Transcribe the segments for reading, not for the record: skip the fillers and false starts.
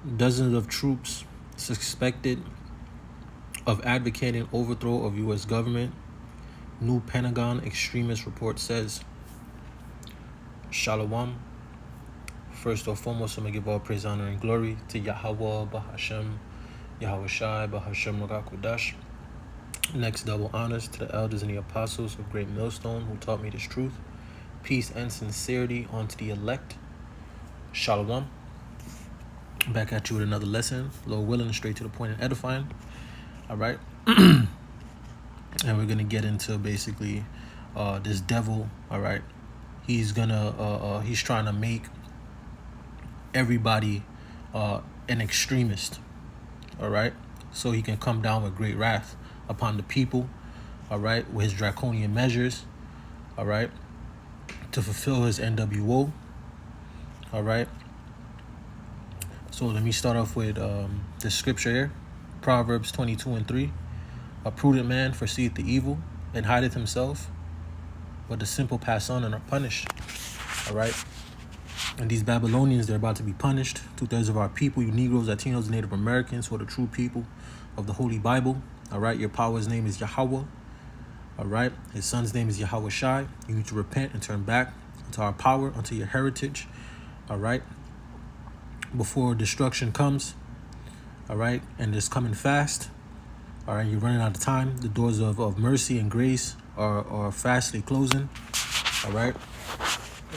Dozens of troops suspected of advocating overthrow of U.S. government. New Pentagon extremist report says. Shalom. First or foremost, I'm going to give all praise, honor, and glory to Yahweh, Bahashem, Yahweh Shai, Bahashem, Ragakudash. Next, double honors to the elders and the apostles of Great Millstone who taught me this truth. Peace and sincerity unto the elect. Shalom. Back at you with another lesson. Lord willing, straight to the point and edifying. All right. And we're going to get into basically this devil. All right. He's trying to make everybody an extremist. All right. So he can come down with great wrath upon the people. All right. With his draconian measures. All right. To fulfill his NWO. All right. So let me start off with the scripture here. Proverbs 22:3. A prudent man foreseeth the evil and hideth himself, but the simple pass on and are punished. All right. And these Babylonians, they're about to be punished. 2/3 of our people, you Negroes, Latinos, Native Americans, who are the true people of the Holy Bible. All right. Your power's name is Yahweh. All right. His son's name is Yahweh Shai. You need to repent and turn back into our power, unto your heritage. All right. Before destruction comes. All right. And it's coming fast. All right. You're running out of time. The doors of mercy and grace are fastly closing. All right.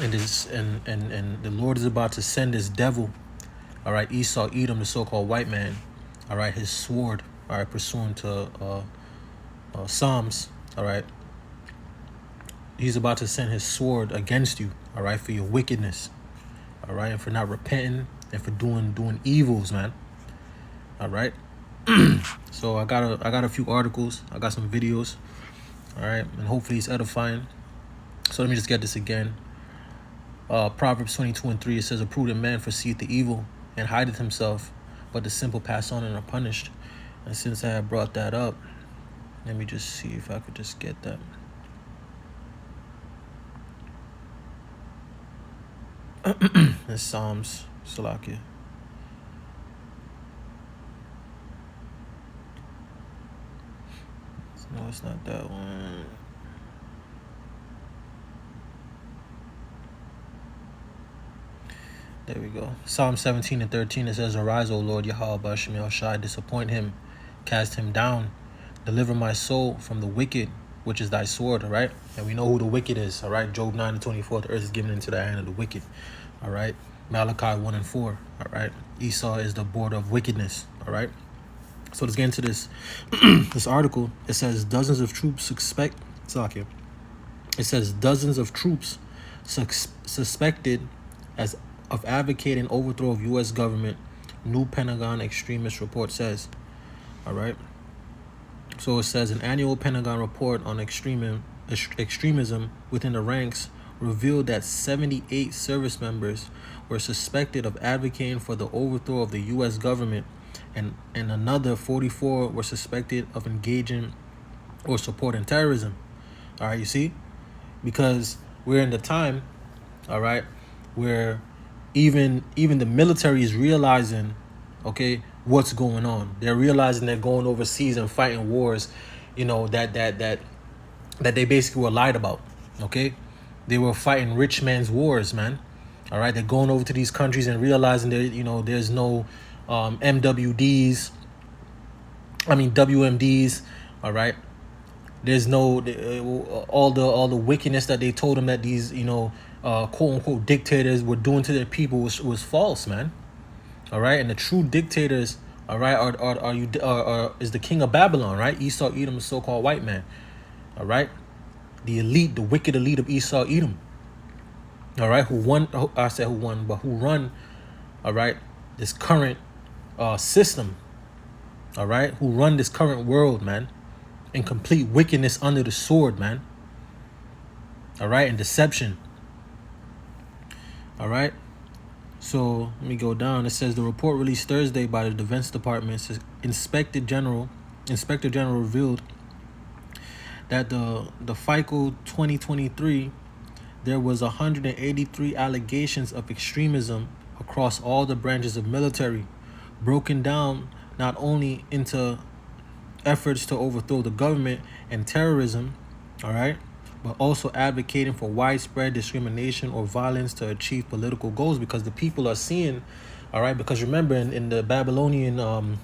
And the Lord is about to send this devil. All right. Esau, Edom, the so-called white man. All right. His sword. All right. Pursuant to Psalms. All right. He's about to send his sword against you. All right. For your wickedness. All right. And for not repenting and for doing evils, man. All right. So I got a few articles. I got some videos. All right. And hopefully it's edifying. So let me just get this again. Proverbs 22:3, it says, a prudent man foreseeth the evil and hideth himself, but the simple pass on and are punished. And since I have brought that up, let me just see if I could just get that. It's Psalms, Salakia. No, it's not that one. There we go. Psalm 17:13, it says, arise, O Lord, Yahweh, Ba'ashem Yahushai, disappoint him, cast him down, deliver my soul from the wicked, which is thy sword, all right? And we know who the wicked is, all right? Job 9:24, the earth is given into the hand of the wicked, all right? Malachi 1:4, all right? Esau is the border of wickedness, all right? So let's get into this. This article, it says dozens of troops suspected of advocating overthrow of U.S. government. New Pentagon extremist report says. All right. So it says an annual Pentagon report on extremism within the ranks revealed that 78 service members were suspected of advocating for the overthrow of the U.S. government, and another 44 were suspected of engaging or supporting terrorism. All right, you see? Because we're in the time, all right, where even the military is realizing, okay, what's going on. They're realizing they're going overseas and fighting wars, you know, that they basically were lied about. Okay, they were fighting rich man's wars, man. All right, they're going over to these countries and realizing there, you know, there's no WMDs. All right, there's no all the wickedness that they told them that these, you know, quote unquote dictators were doing to their people was false, man. All right, and the true dictators, all right, is the king of Babylon, right? Esau, Edom, the so-called white man. All right, the elite, the wicked elite of Esau, Edom. All right, who run, all right, this current system. All right, who run this current world, man, in complete wickedness under the sword, man. All right, and deception. All right. So let me go down. It says the report released Thursday by the Defense Department's Inspector General revealed that the FICO 2023, there was 183 allegations of extremism across all the branches of military, broken down not only into efforts to overthrow the government and terrorism, all right, but also advocating for widespread discrimination or violence to achieve political goals, because the people are seeing, all right, because remember in the Babylonian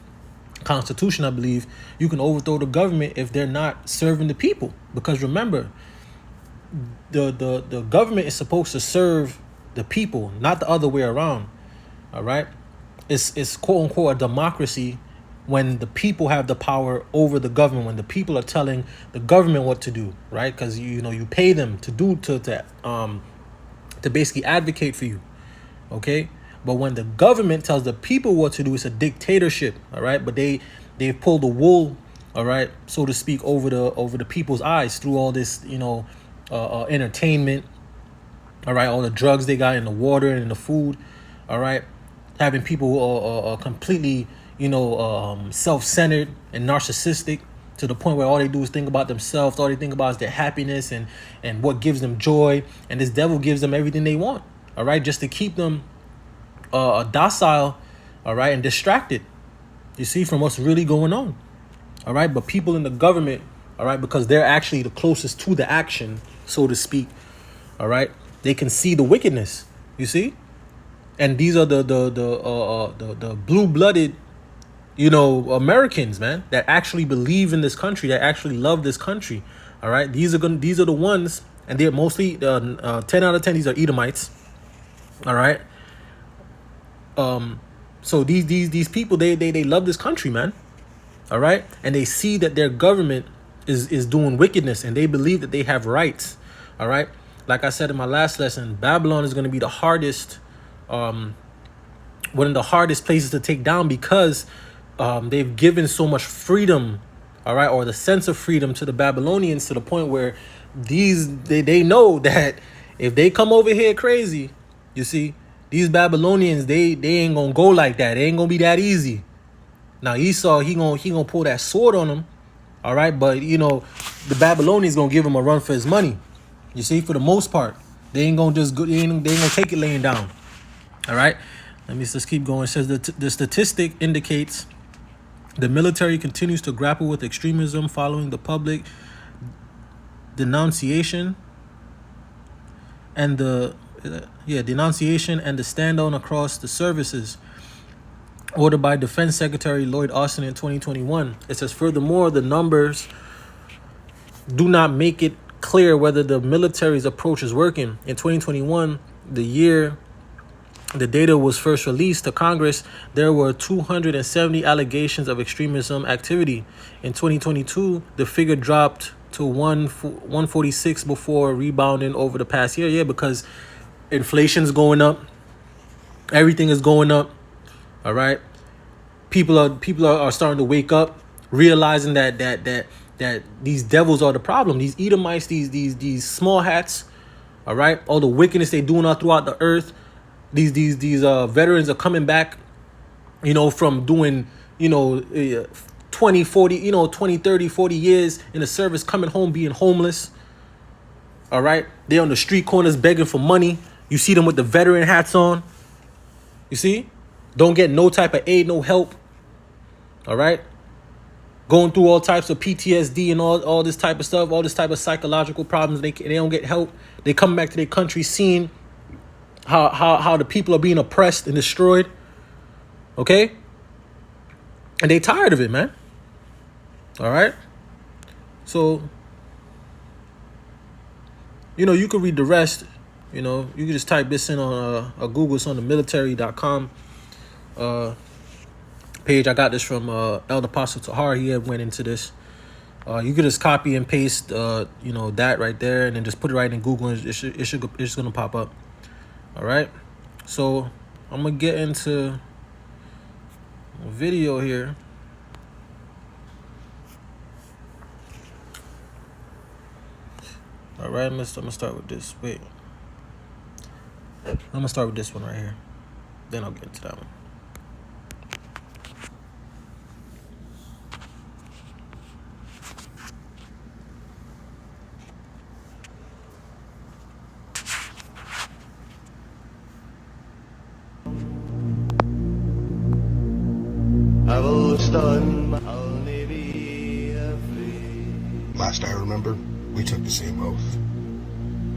constitution, I believe, you can overthrow the government if they're not serving the people. Because remember, the government is supposed to serve the people, not the other way around. All right, it's quote unquote a democracy when the people have the power over the government, when the people are telling the government what to do, right? Because you pay them to do to basically advocate for you, okay? But when the government tells the people what to do, it's a dictatorship, all right? But they've pulled the wool, all right, so to speak, over the people's eyes through all this, entertainment, all right, all the drugs they got in the water and in the food, all right, having people completely, self-centered and narcissistic to the point where all they do is think about themselves. All they think about is their happiness and what gives them joy. And this devil gives them everything they want, all right, just to keep them docile, all right, and distracted, you see, from what's really going on, all right. But people in the government, all right, because they're actually the closest to the action, so to speak, all right, they can see the wickedness, you see. And these are the blue-blooded, Americans, man, that actually believe in this country, that actually love this country, all right. These are the ones, and they're mostly 10 out of 10. These are Edomites, all right. So these people, they love this country, man, all right, and they see that their government is doing wickedness, and they believe that they have rights, all right. Like I said in my last lesson, Babylon is going to be the hardest, one of the hardest places to take down, because they've given so much freedom, all right, or the sense of freedom to the Babylonians, to the point where they know that if they come over here crazy, you see, these Babylonians, they ain't gonna go like that. It ain't gonna be that easy. Now Esau, he gonna pull that sword on them, all right, but the Babylonians gonna give him a run for his money. You see, for the most part, they ain't gonna just go, they ain't gonna take it laying down. All right, let me just keep going. It says that the statistic indicates the military continues to grapple with extremism following the public denunciation and the stand-down across the services ordered by Defense Secretary Lloyd Austin in 2021. It says, furthermore, the numbers do not make it clear whether the military's approach is working. In 2021, the year the data was first released to Congress, there were 270 allegations of extremism activity. In 2022, the figure dropped to 146 before rebounding over the past year. Yeah, because inflation's going up, everything is going up. All right, people are starting to wake up, realizing that these devils are the problem. These Edomites, these small hats, all right, all the wickedness they doing all throughout the earth. These veterans are coming back, from doing, 20, 40, 20, 30, 40 years in the service, coming home being homeless. All right. They're on the street corners begging for money. You see them with the veteran hats on. You see? Don't get no type of aid, no help. All right. Going through all types of PTSD and all this type of stuff, all this type of psychological problems. They don't get help. They come back to their country seeing how the people are being oppressed and destroyed, okay? And they tired of it, man. All right? So, you can read the rest. You can just type this in on a Google. It's on the military.com page. I got this from Elder Apostle Tahar. He had went into this. You could just copy and paste, that right there, and then just put it right in Google, and it's just gonna pop up. All right, so I'm gonna get into a video here. All right, I'm gonna start with this. Wait, I'm gonna start with this one right here. Then I'll get into that one. Last I remember, we took the same oath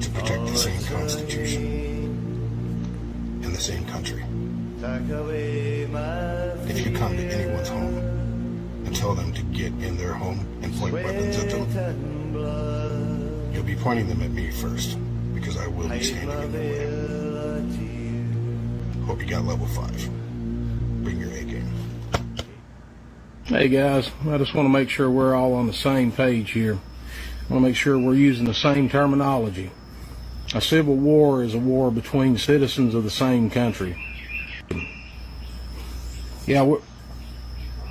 to protect the same Constitution in the same country. If you come to anyone's home and tell them to get in their home and point weapons at them, you'll be pointing them at me first, because I will be standing in their way. Hope you got level 5. Bring your A game. Hey guys, I just want to make sure we're all on the same page here. I want to make sure we're using the same terminology. A civil war is a war between citizens of the same country. Yeah,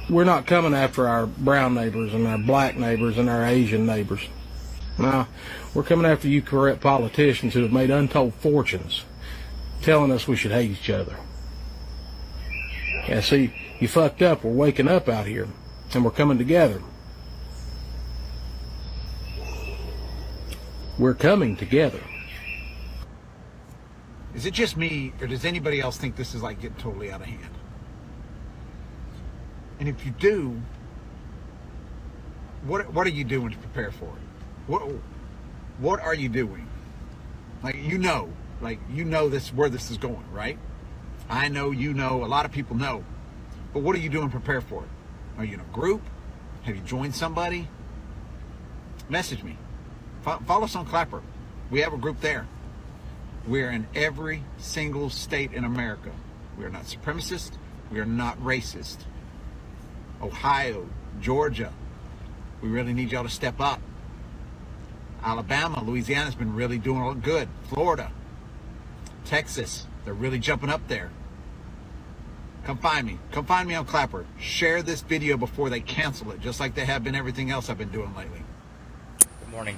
we're not coming after our brown neighbors and our black neighbors and our Asian neighbors. No, we're coming after you corrupt politicians who have made untold fortunes telling us we should hate each other. Yeah, see, you fucked up. We're waking up out here, and we're coming together. We're coming together. Is it just me, or does anybody else think this is like getting totally out of hand? And if you do, what are you doing to prepare for it? What are you doing? Like you know this where this is going, right? I know, you know, a lot of people know. But what are you doing to prepare for it? Are you in a group? Have you joined somebody? Message me. Follow us on Clapper. We have a group there. We're in every single state in America. We are not supremacist. We are not racist. Ohio, Georgia, we really need y'all to step up. Alabama, Louisiana's been really doing good. Florida, Texas, they're really jumping up there. Come find me. Come find me on Clapper. Share this video before they cancel it, just like they have been everything else I've been doing lately. Good morning.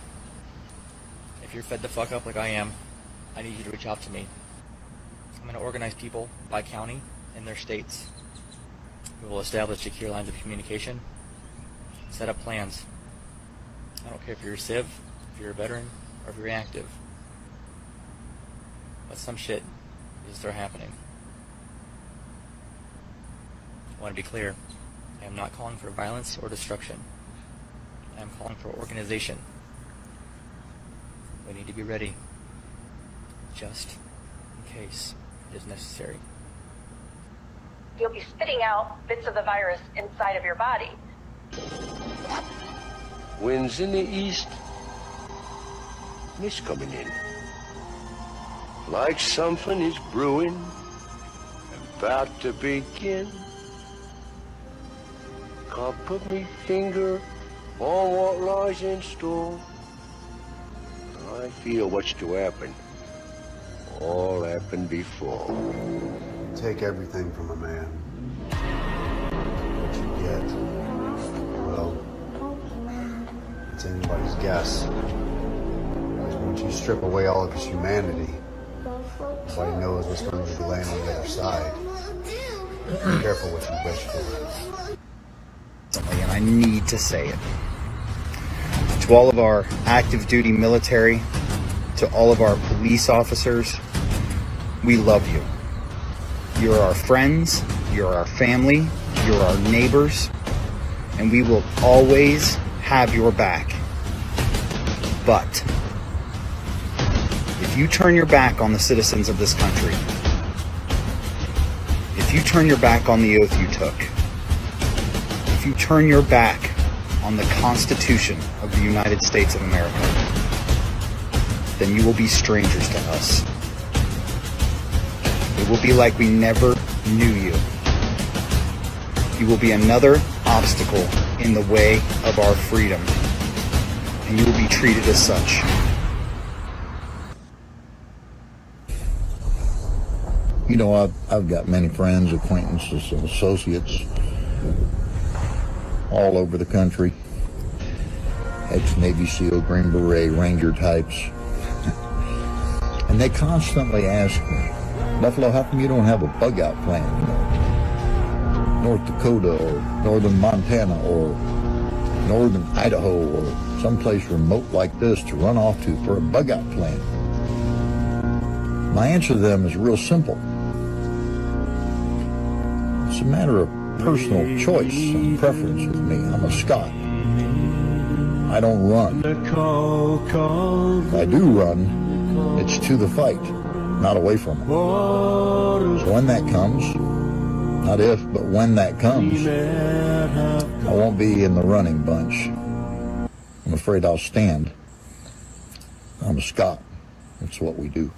If you're fed the fuck up like I am, I need you to reach out to me. I'm going to organize people by county in their states. We will establish secure lines of communication, set up plans. I don't care if you're a civ, if you're a veteran, or if you're active. But some shit is start happening. I want to be clear. I am not calling for violence or destruction. I am calling for organization. We need to be ready, just in case it is necessary. You'll be spitting out bits of the virus inside of your body. Wind's in the east, mist coming in. Like something is brewing, about to begin. Can't put me finger on what lies in store. I feel what's to happen. All happened before. Take everything from a man. What you get, well, it's anybody's guess. Because once you strip away all of his humanity, nobody knows what's going to be laying on the other side. Be careful what you wish for. And I need to say it. To all of our active duty military, to all of our police officers, we love you. You're our friends, you're our family, you're our neighbors, and we will always have your back. But if you turn your back on the citizens of this country, if you turn your back on the oath you took, if you turn your back on the Constitution of the United States of America, then you will be strangers to us. It will be like we never knew you. You will be another obstacle in the way of our freedom, and you will be treated as such. You know, I've got many friends, acquaintances, and associates all over the country. Ex-Navy SEAL, Green Beret, Ranger types. And they constantly ask me, Buffalo, how come you don't have a bug-out plan? You know, North Dakota or northern Montana or northern Idaho or someplace remote like this to run off to for a bug-out plan. My answer to them is real simple. It's a matter of personal choice and preference with me. I'm a Scot. I don't run. If I do run, it's to the fight, not away from it. So when that comes, not if, but when that comes, I won't be in the running bunch. I'm afraid I'll stand. I'm a Scot. That's what we do.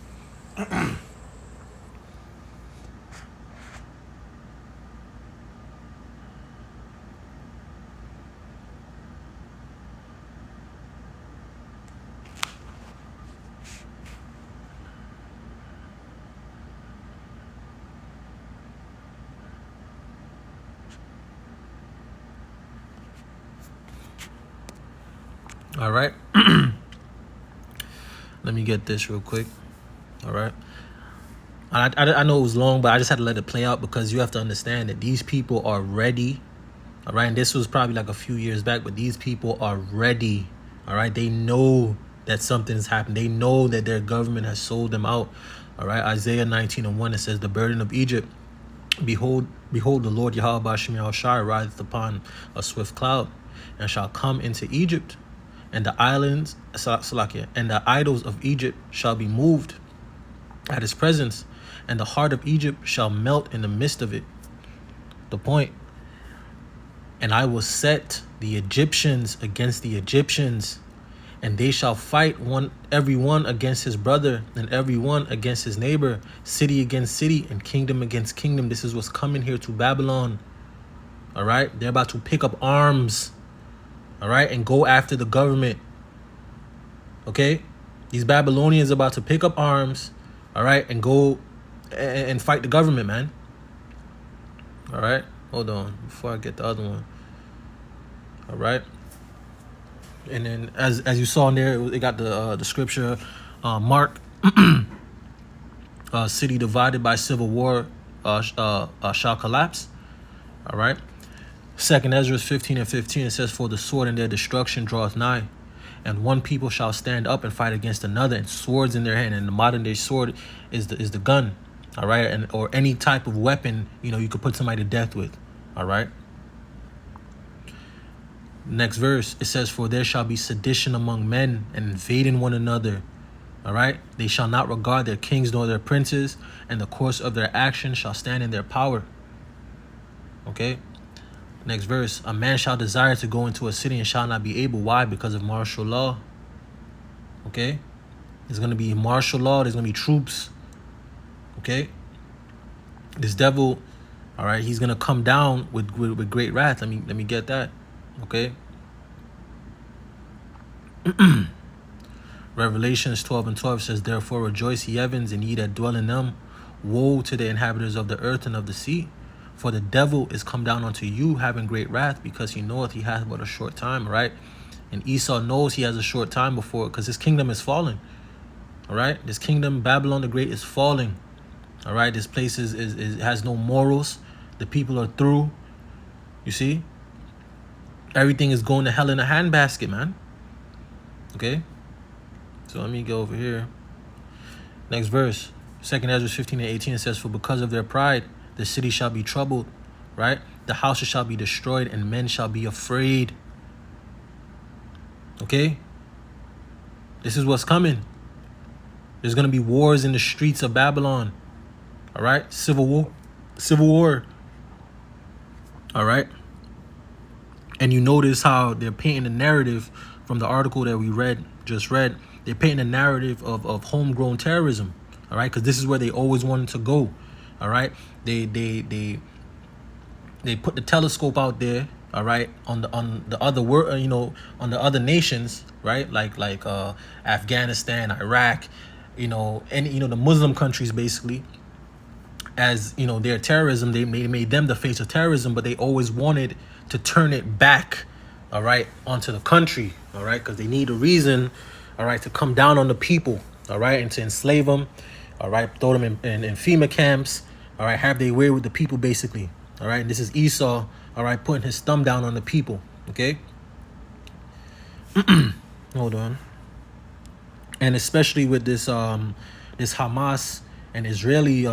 All right. Let me get this real quick. All right. I know it was long, but I just had to let it play out because you have to understand that these people are ready. All right. And this was probably like a few years back, but these people are ready. All right. They know that something's happened. They know that their government has sold them out. All right. Isaiah 19:1, it says, the burden of Egypt. Behold, the Lord Yahweh Bashim Yahushai rideth upon a swift cloud and shall come into Egypt. And the islands, and the idols of Egypt shall be moved at his presence, and the heart of Egypt shall melt in the midst of it. The point. And I will set the Egyptians against the Egyptians, and they shall fight every one against his brother, and every one against his neighbor, city against city, and kingdom against kingdom. This is what's coming here to Babylon. All right, they're about to pick up arms. All right, and go after the government. Okay, these Babylonians are about to pick up arms. All right, and go and fight the government, man. All right, hold on before I get the other one. All right, and then as you saw in there, it got the scripture, Mark, city divided by civil war shall collapse. All right. 2nd Ezra 15:15, it says, for the sword and their destruction draweth nigh, and one people shall stand up and fight against another, and swords in their hand. And the modern day sword is the gun, all right, and or any type of weapon you could put somebody to death with, all right. Next verse, it says, for there shall be sedition among men, and invading one another, all right. They shall not regard their kings nor their princes, and the course of their action shall stand in their power. Okay. Next verse, a man shall desire to go into a city and shall not be able. Why? Because of martial law. Okay. There's going to be martial law. There's going to be troops. Okay. This devil, all right, he's going to come down with great wrath. Let me get that. Okay. Revelations 12:12 says, therefore rejoice, ye heavens, and ye that dwell in them. Woe to the inhabitants of the earth and of the sea. For the devil is come down unto you, having great wrath, because he knoweth he hath but a short time, right? And Esau knows he has a short time before, because his kingdom is falling. All right, this kingdom, Babylon the Great, is falling. All right, this place has no morals. The people are through. You see, everything is going to hell in a handbasket, man. Okay, so let me go over here. Next verse, 2nd Ezra 15:18, it says, for because of their pride, the city shall be troubled, right? The houses shall be destroyed, and men shall be afraid. Okay? This is what's coming. There's going to be wars in the streets of Babylon. All right? Civil war. All right? And you notice how they're painting the narrative from the article that we just read. They're painting a narrative of homegrown terrorism. All right? Because this is where they always wanted to go. All right, they put the telescope out there, all right, on the other world, on the other nations, right, like Afghanistan, Iraq, and the Muslim countries, basically, as their terrorism. They made them the face of terrorism, but they always wanted to turn it back, all right, onto the country, all right, because they need a reason, all right, to come down on the people, all right, and to enslave them, all right, throw them in FEMA camps. All right, have their way with the people, basically. All right, and this is Esau, all right, putting his thumb down on the people. Okay. Hold on. And especially with this this Hamas and Israeli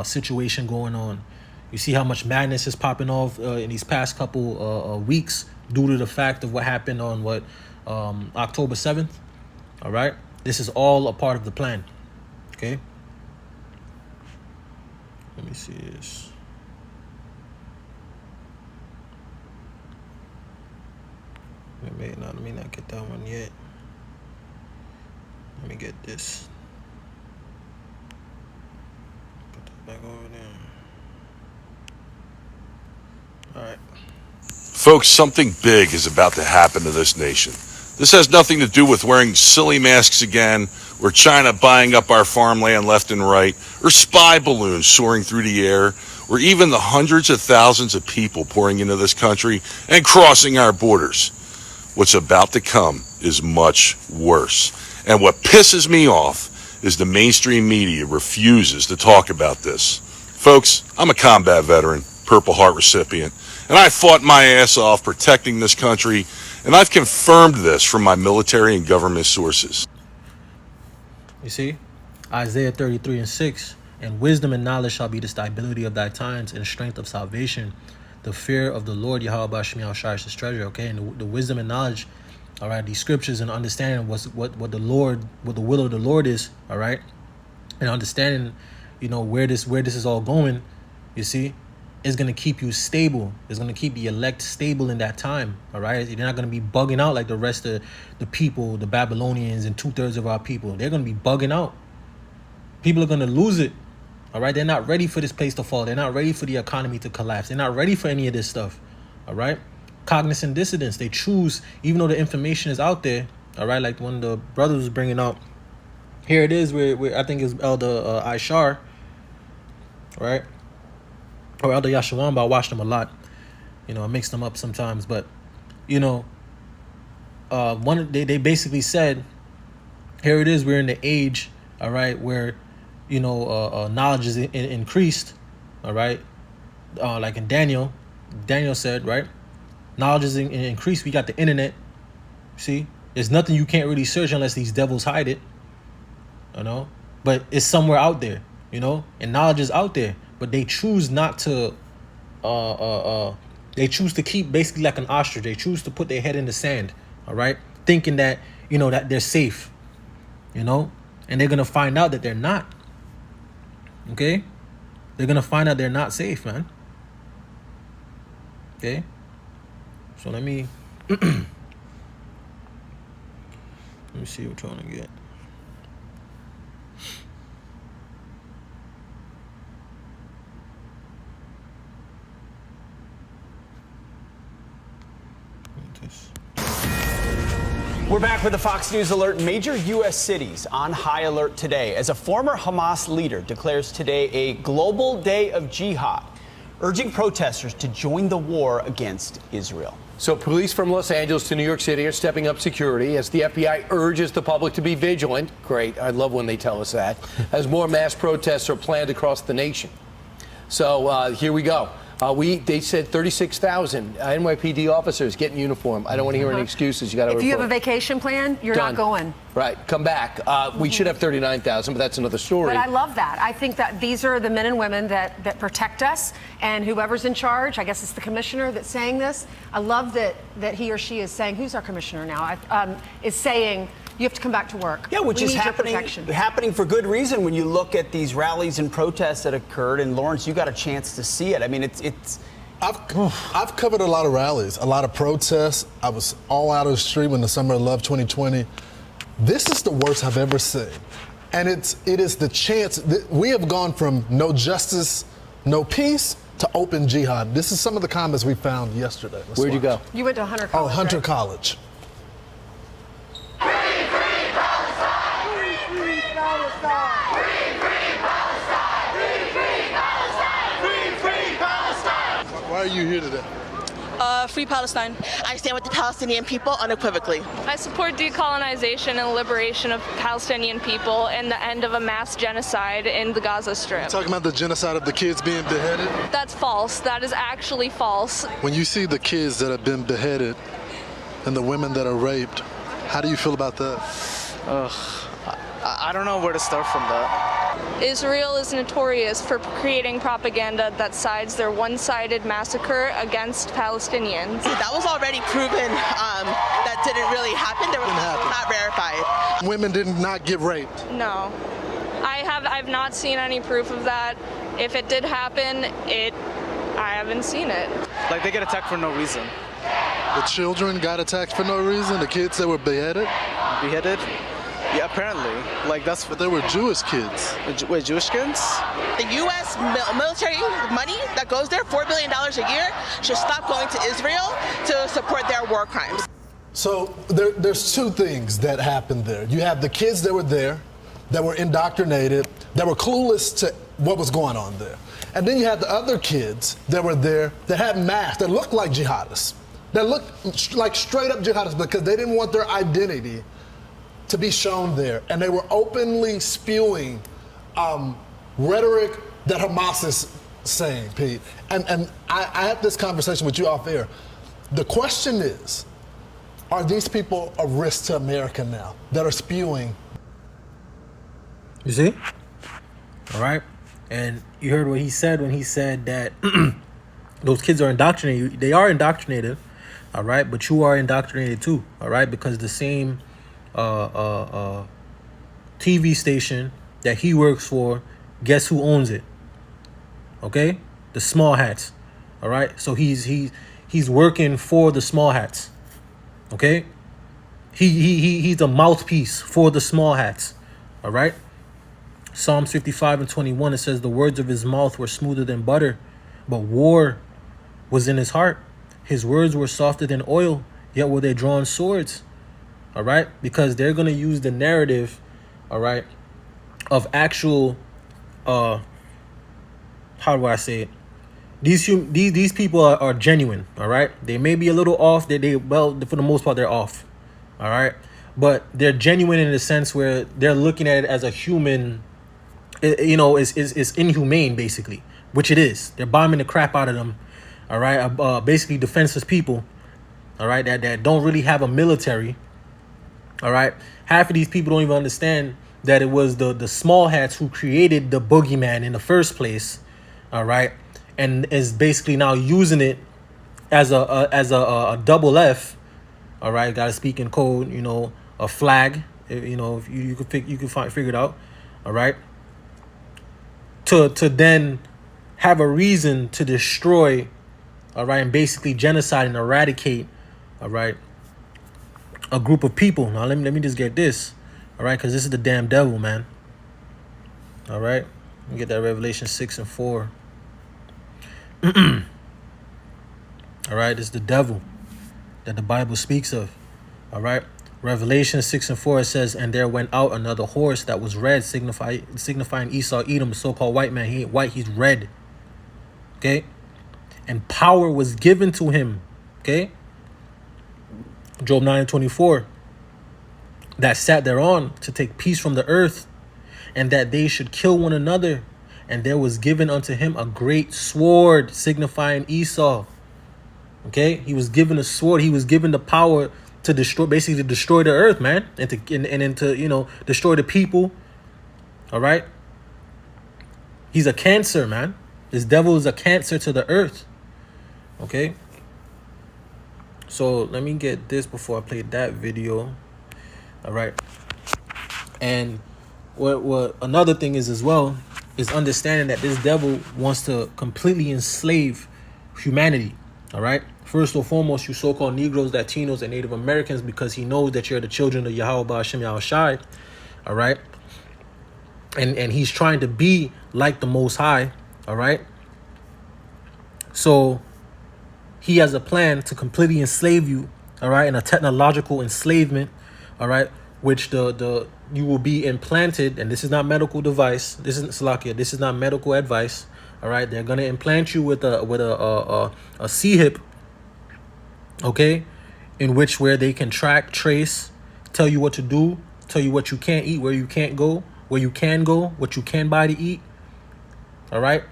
situation going on, You see how much madness is popping off in these past couple weeks due to the fact of what happened on October 7th. All right, this is all a part of the plan. Okay. Let me see this. Let me not get that one yet. Let me get this. Put that back over there. All right. Folks, something big is about to happen to this nation. This has nothing to do with wearing silly masks again, or China buying up our farmland left and right, or spy balloons soaring through the air, or even the hundreds of thousands of people pouring into this country and crossing our borders. What's about to come is much worse. And what pisses me off is the mainstream media refuses to talk about this. Folks, I'm a combat veteran, Purple Heart recipient, and I fought my ass off protecting this country, and I've confirmed this from my military and government sources. You see, Isaiah 33:6, and wisdom and knowledge shall be the stability of thy times, and strength of salvation. The fear of the Lord Yahweh Bashmi Al-Shai is his treasure. Okay, and the wisdom and knowledge, all right, these scriptures and understanding what the will of the Lord is, all right, and understanding, where this is all going, you see, is going to keep you stable. It's going to keep the elect stable in that time, all right? You're not going to be bugging out like the rest of the people, the Babylonians and 2/3 of our people. They're going to be bugging out. People are going to lose it, all right? They're not ready for this place to fall. They're not ready for the economy to collapse. They're not ready for any of this stuff, all right? Cognizant dissidents, they choose, even though the information is out there, all right? Like when the brothers was bringing up, here it is, where I think it's Elder Ishar, right? Or Elder Yashawamba. I watch them a lot. I mix them up sometimes. But, they basically said, here it is, we're in the age, all right, where, knowledge is increased, all right? Like in Daniel said, right? Knowledge is increased. We got the internet. See? There's nothing you can't really search unless these devils hide it. But it's somewhere out there, and knowledge is out there. But they choose not to, they choose to keep basically like an ostrich. They choose to put their head in the sand, all right? Thinking that, that they're safe, and they're going to find out that they're not, okay? They're going to find out they're not safe, man. Okay? So let me see what we're trying to get. We're back with a Fox News alert. Major U.S. cities on high alert today as a former Hamas leader declares today a global day of jihad, urging protesters to join the war against Israel. So police from Los Angeles to New York City are stepping up security as the FBI urges the public to be vigilant. Great. I love when they tell us that. As more mass protests are planned across the nation. So here we go. They said 36,000 NYPD officers get in uniform. I don't want to hear any excuses. You got to report. If you have a vacation plan, you're not going. Right. Come back. We should have 39,000, but that's another story. But I love that. I think that these are the men and women that protect us, and whoever's in charge, I guess it's the commissioner that's saying this. I love that he or she is saying, who's our commissioner now, is saying, you have to come back to work. Yeah, which is happening for good reason when you look at these rallies and protests that occurred. And Lawrence, you got a chance to see it. I mean, it's. I've covered a lot of rallies, a lot of protests. I was all out of the street when the Summer of Love 2020. This is the worst I've ever seen, and it is the chance that we have gone from no justice, no peace to open jihad. This is some of the comments we found yesterday. Where'd you go? You went to Hunter College. Oh, Hunter right? College. Why are you here today? Free Palestine. I stand with the Palestinian people unequivocally. I support decolonization and liberation of Palestinian people and the end of a mass genocide in the Gaza Strip. You're talking about the genocide of the kids being beheaded? That's false. That is actually false. When you see the kids that have been beheaded and the women that are raped, how do you feel about that? I don't know where to start from that. Israel is notorious for creating propaganda that sides their one-sided massacre against Palestinians. That was already proven that didn't really happen. There was not verified. Women did not get raped. No. I've not seen any proof of that. If it did happen, I haven't seen it. Like, they get attacked for no reason. The children got attacked for no reason? The kids that were beheaded? Beheaded? Yeah, apparently. Like, that's... But they were Jewish kids. Wait, Jewish kids? The U.S. military money that goes there, $4 billion a year, should stop going to Israel to support their war crimes. So there's two things that happened there. You have the kids that were there, that were indoctrinated, that were clueless to what was going on there. And then you had the other kids that were there that had masks, that looked like jihadists, that looked like straight up jihadists because they didn't want their identity to be shown there. And they were openly spewing rhetoric that Hamas is saying, Pete. And I had this conversation with you off air. The question is, are these people a risk to America now that are spewing? You see? All right. And you heard what he said when he said that those kids are indoctrinated. They are indoctrinated. All right. But you are indoctrinated too. All right. Because the same TV station that he works for, guess who owns it? Okay? The Small Hats. All right. So he's working for the Small Hats. Okay? He's a mouthpiece for the Small Hats. All right? Psalms 55:21, it says, the words of his mouth were smoother than butter, but war was in his heart. His words were softer than oil, yet were they drawn swords. All right? Because they're going to use the narrative, all right, of actual, how do I say it? These people are genuine, all right? They may be a little off. Well, for the most part, they're off, all right? But they're genuine in the sense where they're looking at it as a human, you know, is inhumane, basically, which it is. They're bombing the crap out of them, all right? Basically defenseless people, all right, that don't really have a military, all right? Half of these people don't even understand that it was the Small Hats who created the boogeyman in the first place, all right? And is basically now using it as a double F, all right? Got to speak in code, you know, a flag, you know, if you could figure it out, all right? To then have a reason to destroy, all right, and basically genocide and eradicate, all right, a group of people. Now let me just get this, all right, because this is the damn devil, man. All right, let me get that Revelation 6:4. All right, it's the devil that the Bible speaks of. All right, Revelation 6:4, it says, and there went out another horse that was red, signifying Esau, Edom, the so-called white man. He ain't white, he's red. Okay, and power was given to him. Okay, Job 9:24, that sat thereon to take peace from the earth, and that they should kill one another. And there was given unto him a great sword, signifying Esau. Okay, he was given a sword. He was given the power to destroy, basically to destroy the earth, man, and to you know, destroy the people. All right. He's a cancer, man. This devil is a cancer to the earth. Okay. So let me get this before I play that video. All right. And what another thing is as well is understanding that this devil wants to completely enslave humanity. All right. First and foremost, you so-called Negroes, Latinos, and Native Americans, because he knows that you're the children of Yahweh Ba'ashem Yahushai. All right. And he's trying to be like the Most High. All right. So he has a plan to completely enslave you. All right. In a technological enslavement. All right. Which you will be implanted, and this is not medical device. This isn't Salakia. This is not medical advice. All right, they're gonna implant you with a C-hip. Okay, in which where they can track, trace, tell you what to do, tell you what you can't eat, where you can't go, where you can go, what you can buy to eat. All right.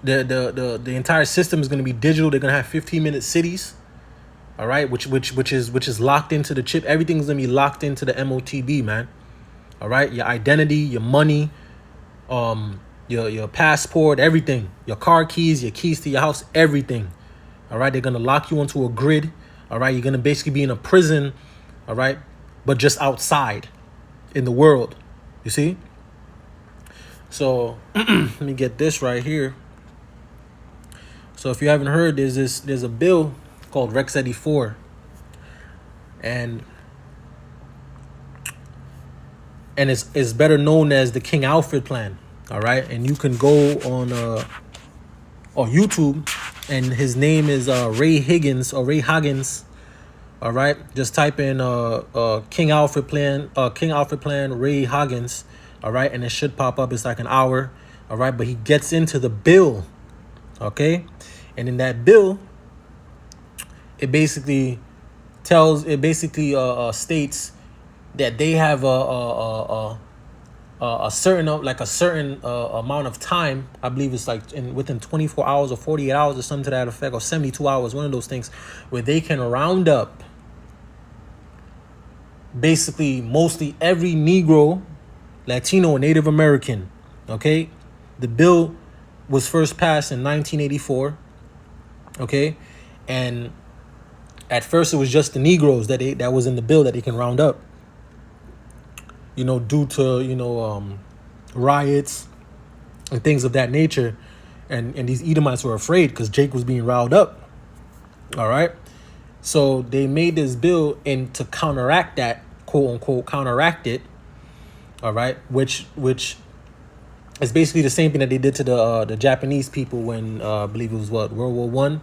The entire system is gonna be digital. They're gonna have 15-minute cities. All right, which is locked into the chip. Everything's gonna be locked into the MOTB, man. All right, your identity, your money, your passport, everything, your car keys, your keys to your house, everything. All right, they're gonna lock you onto a grid. All right, you're gonna basically be in a prison. All right, but just outside in the world. You see? So let me get this right here. So if you haven't heard, there's a bill called Rex 84, and it's better known as the King Alfred Plan. All right, and you can go on YouTube, and his name is Ray Higgins or Ray Hoggins. All right, just type in King Alfred Plan Ray Hoggins. All right, and it should pop up. It's like an hour. All right, but he gets into the bill. Okay, and in that bill, it basically states that they have a certain amount of time. I believe it's like within 24 hours or 48 hours or something to that effect, or 72 hours, one of those things, where they can round up basically mostly every Negro, Latino, and Native American. Okay, the bill was first passed in 1984. Okay, and at first it was just the Negroes that was in the bill that they can round up. You know, due to riots and things of that nature, and these Edomites were afraid because Jake was being riled up. All right, so they made this bill and to counteract that, quote unquote, counteract it. All right, which is basically the same thing that they did to the Japanese people when I believe it was World War I.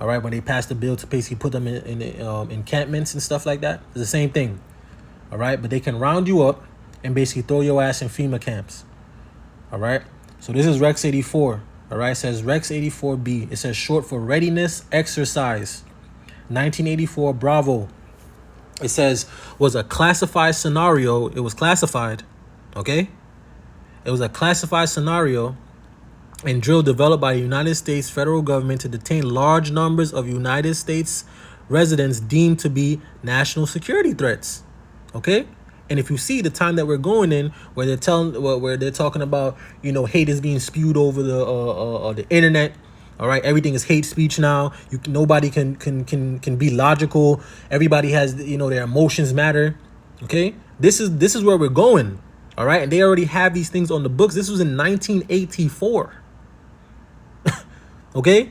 All right, when they passed the bill to basically put them in encampments and stuff like that. It's the same thing. All right, but they can round you up and basically throw your ass in FEMA camps. All right, so this is Rex 84. All right, it says Rex 84B. It says short for Readiness Exercise 1984 Bravo. It says was a classified scenario. It was classified. Okay, it was a classified scenario and drill developed by the United States federal government to detain large numbers of United States residents deemed to be national security threats. Okay, and if you see the time that we're going in, where they're talking about, hate is being spewed over the internet. All right, everything is hate speech now. Nobody can be logical. Everybody has their emotions matter. Okay, this is where we're going. All right, and they already have these things on the books. This was in 1984. Okay,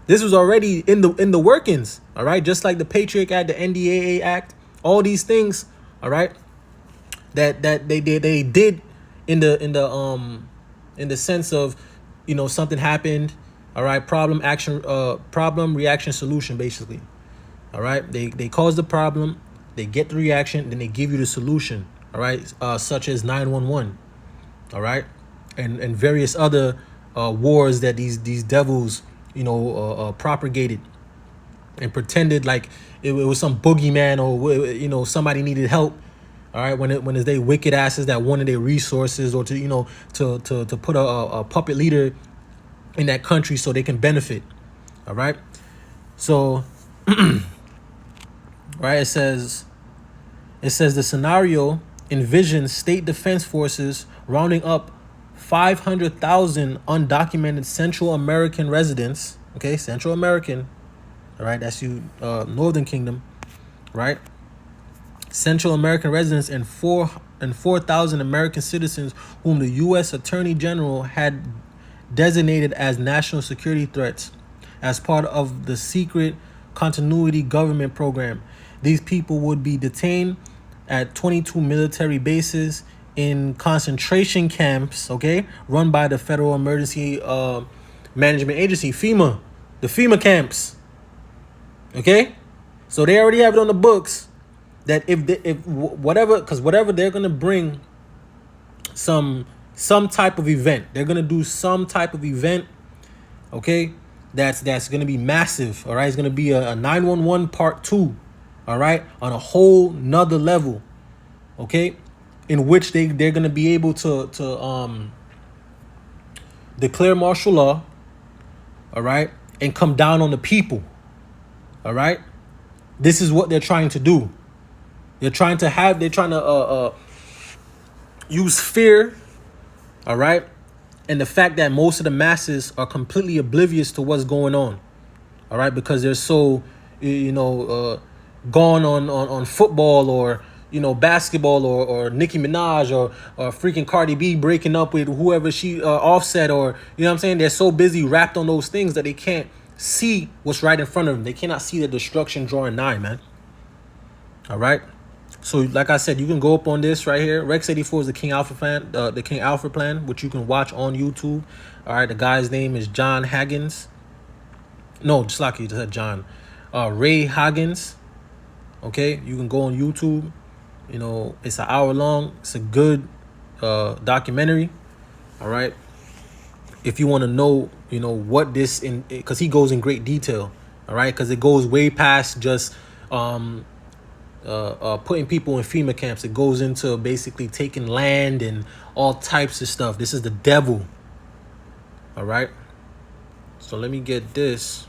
this was already in the workings. All right, just like the Patriot Act, the NDAA Act. All these things, all right, that they did in the sense of, something happened, all right, problem reaction solution, basically. All right, they cause the problem, they get the reaction, then they give you the solution. All right, such as 911. All right, and various other wars that these devils propagated and pretended like it was some boogeyman, or somebody needed help. All right, when it's they wicked asses that wanted their resources, or to put a puppet leader in that country so they can benefit. All right, so right, it says the scenario envisions state defense forces rounding up 500,000 undocumented Central American residents. Okay, Central American. All right, that's you, Northern Kingdom, right? Central American residents and 4,000 American citizens whom the U.S. Attorney General had designated as national security threats as part of the secret continuity government program. These people would be detained at 22 military bases in concentration camps, okay, run by the Federal Emergency Management Agency, FEMA, the FEMA camps. Okay, so they already have it on the books that whatever they're gonna bring some type of event, they're gonna do some type of event, okay, that's gonna be massive. All right, it's gonna be a 911 part 2, all right, on a whole nother level, okay, in which they're gonna be able to declare martial law, all right, and come down on the people. All right, this is what they're trying to do. They're trying to use fear, All right. And the fact that most of the masses are completely oblivious to what's going on. All right. Because they're so, gone on football or, basketball or Nicki Minaj or freaking Cardi B breaking up with whoever she Offset or, you know what I'm saying? They're so busy wrapped on those things that they can't see what's right in front of them. They cannot see the destruction drawing nigh, man. All right. So like I said, you can go up on this right here. Rex 84 is the King Alpha plan, which you can watch on YouTube. All right. The guy's name is John Haggins. No, just like you said, John. Ray Haggins. Okay. You can go on YouTube. It's an hour long. It's a good documentary. All right. If you want to know, what this because he goes in great detail. All right. Because it goes way past just putting people in FEMA camps. It goes into basically taking land and all types of stuff. This is the devil. All right. So let me get this.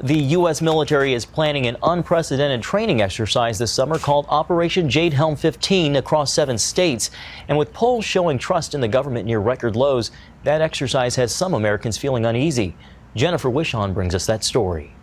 The U.S. military is planning an unprecedented training exercise this summer called Operation Jade Helm 15 across 7 states. And with polls showing trust in the government near record lows, that exercise has some Americans feeling uneasy. Jennifer Wishon brings us that story.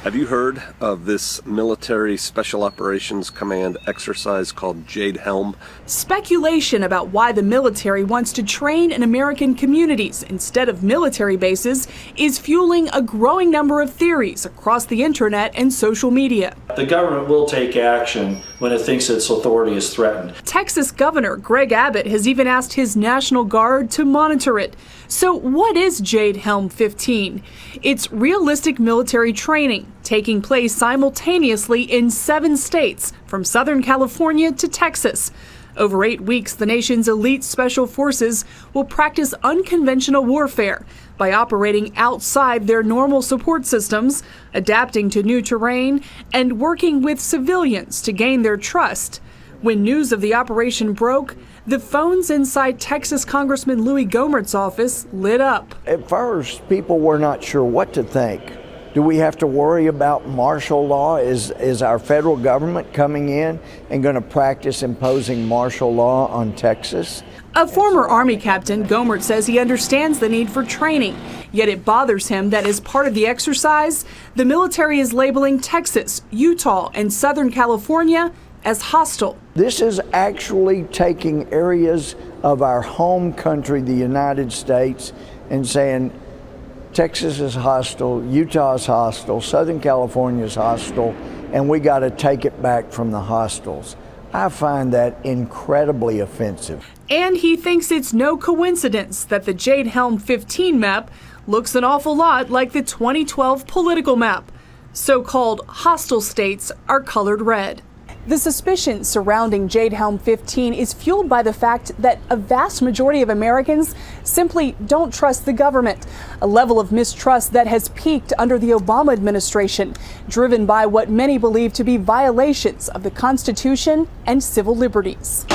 Have you heard of this military special operations command exercise called Jade Helm? Speculation about why the military wants to train in American communities instead of military bases is fueling a growing number of theories across the internet and social media. The government will take action when it thinks its authority is threatened. Texas Governor Greg Abbott has even asked his National Guard to monitor it. So what is Jade Helm 15? It's realistic military training taking place simultaneously in 7 states, from Southern California to Texas. Over 8 weeks, the nation's elite special forces will practice unconventional warfare by operating outside their normal support systems, adapting to new terrain, and working with civilians to gain their trust. When news of the operation broke, the phones inside Texas Congressman Louis Gohmert's office lit up. At first, people were not sure what to think. Do we have to worry about martial law? Is our federal government coming in and going to practice imposing martial law on Texas? A former Army captain, Gohmert says he understands the need for training, yet it bothers him that as part of the exercise, the military is labeling Texas, Utah, and Southern California as hostile. This is actually taking areas of our home country, the United States, and saying Texas is hostile, Utah is hostile, Southern California is hostile, and we got to take it back from the hostiles. I find that incredibly offensive. And he thinks it's no coincidence that the Jade Helm 15 map looks an awful lot like the 2012 political map. So-called hostile states are colored red. The suspicion surrounding Jade Helm 15 is fueled by the fact that a vast majority of Americans simply don't trust the government, a level of mistrust that has peaked under the Obama administration, driven by what many believe to be violations of the Constitution and civil liberties.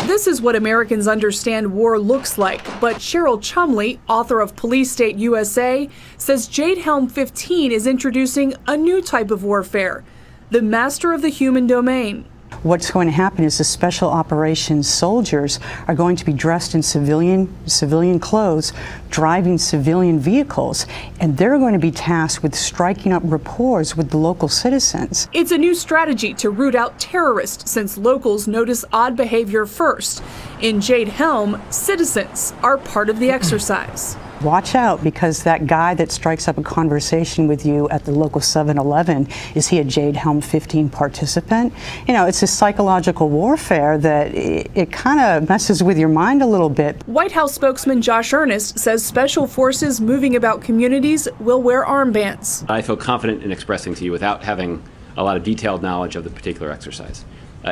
This is what Americans understand war looks like, but Cheryl Chumley, author of Police State USA, says Jade Helm 15 is introducing a new type of warfare, the master of the human domain. What's going to happen is the special operations soldiers are going to be dressed in civilian clothes, driving civilian vehicles, and they're going to be tasked with striking up rapport with the local citizens. It's a new strategy to root out terrorists since locals notice odd behavior first. In Jade Helm, citizens are part of the exercise. Watch out, because that guy that strikes up a conversation with you at the local 7-Eleven, is he a Jade Helm 15 participant? You know, it's a psychological warfare that it kind of messes with your mind a little bit. White House spokesman Josh Earnest says special forces moving about communities will wear armbands. I feel confident in expressing to you, without having a lot of detailed knowledge of the particular exercise,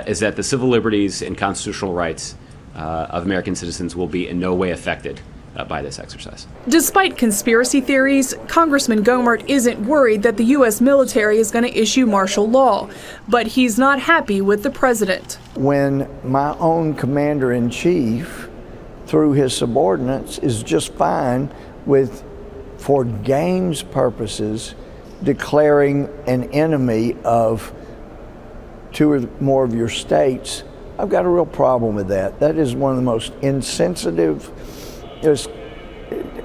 is that the civil liberties and constitutional rights of American citizens will be in no way affected by this exercise. Despite conspiracy theories, Congressman Gohmert isn't worried that the U.S. military is going to issue martial law, but he's not happy with the president. When my own commander-in-chief, through his subordinates, is just fine with, for games purposes, declaring an enemy of 2 or more of your states I've got a real problem with that. That is one of the most insensitive, just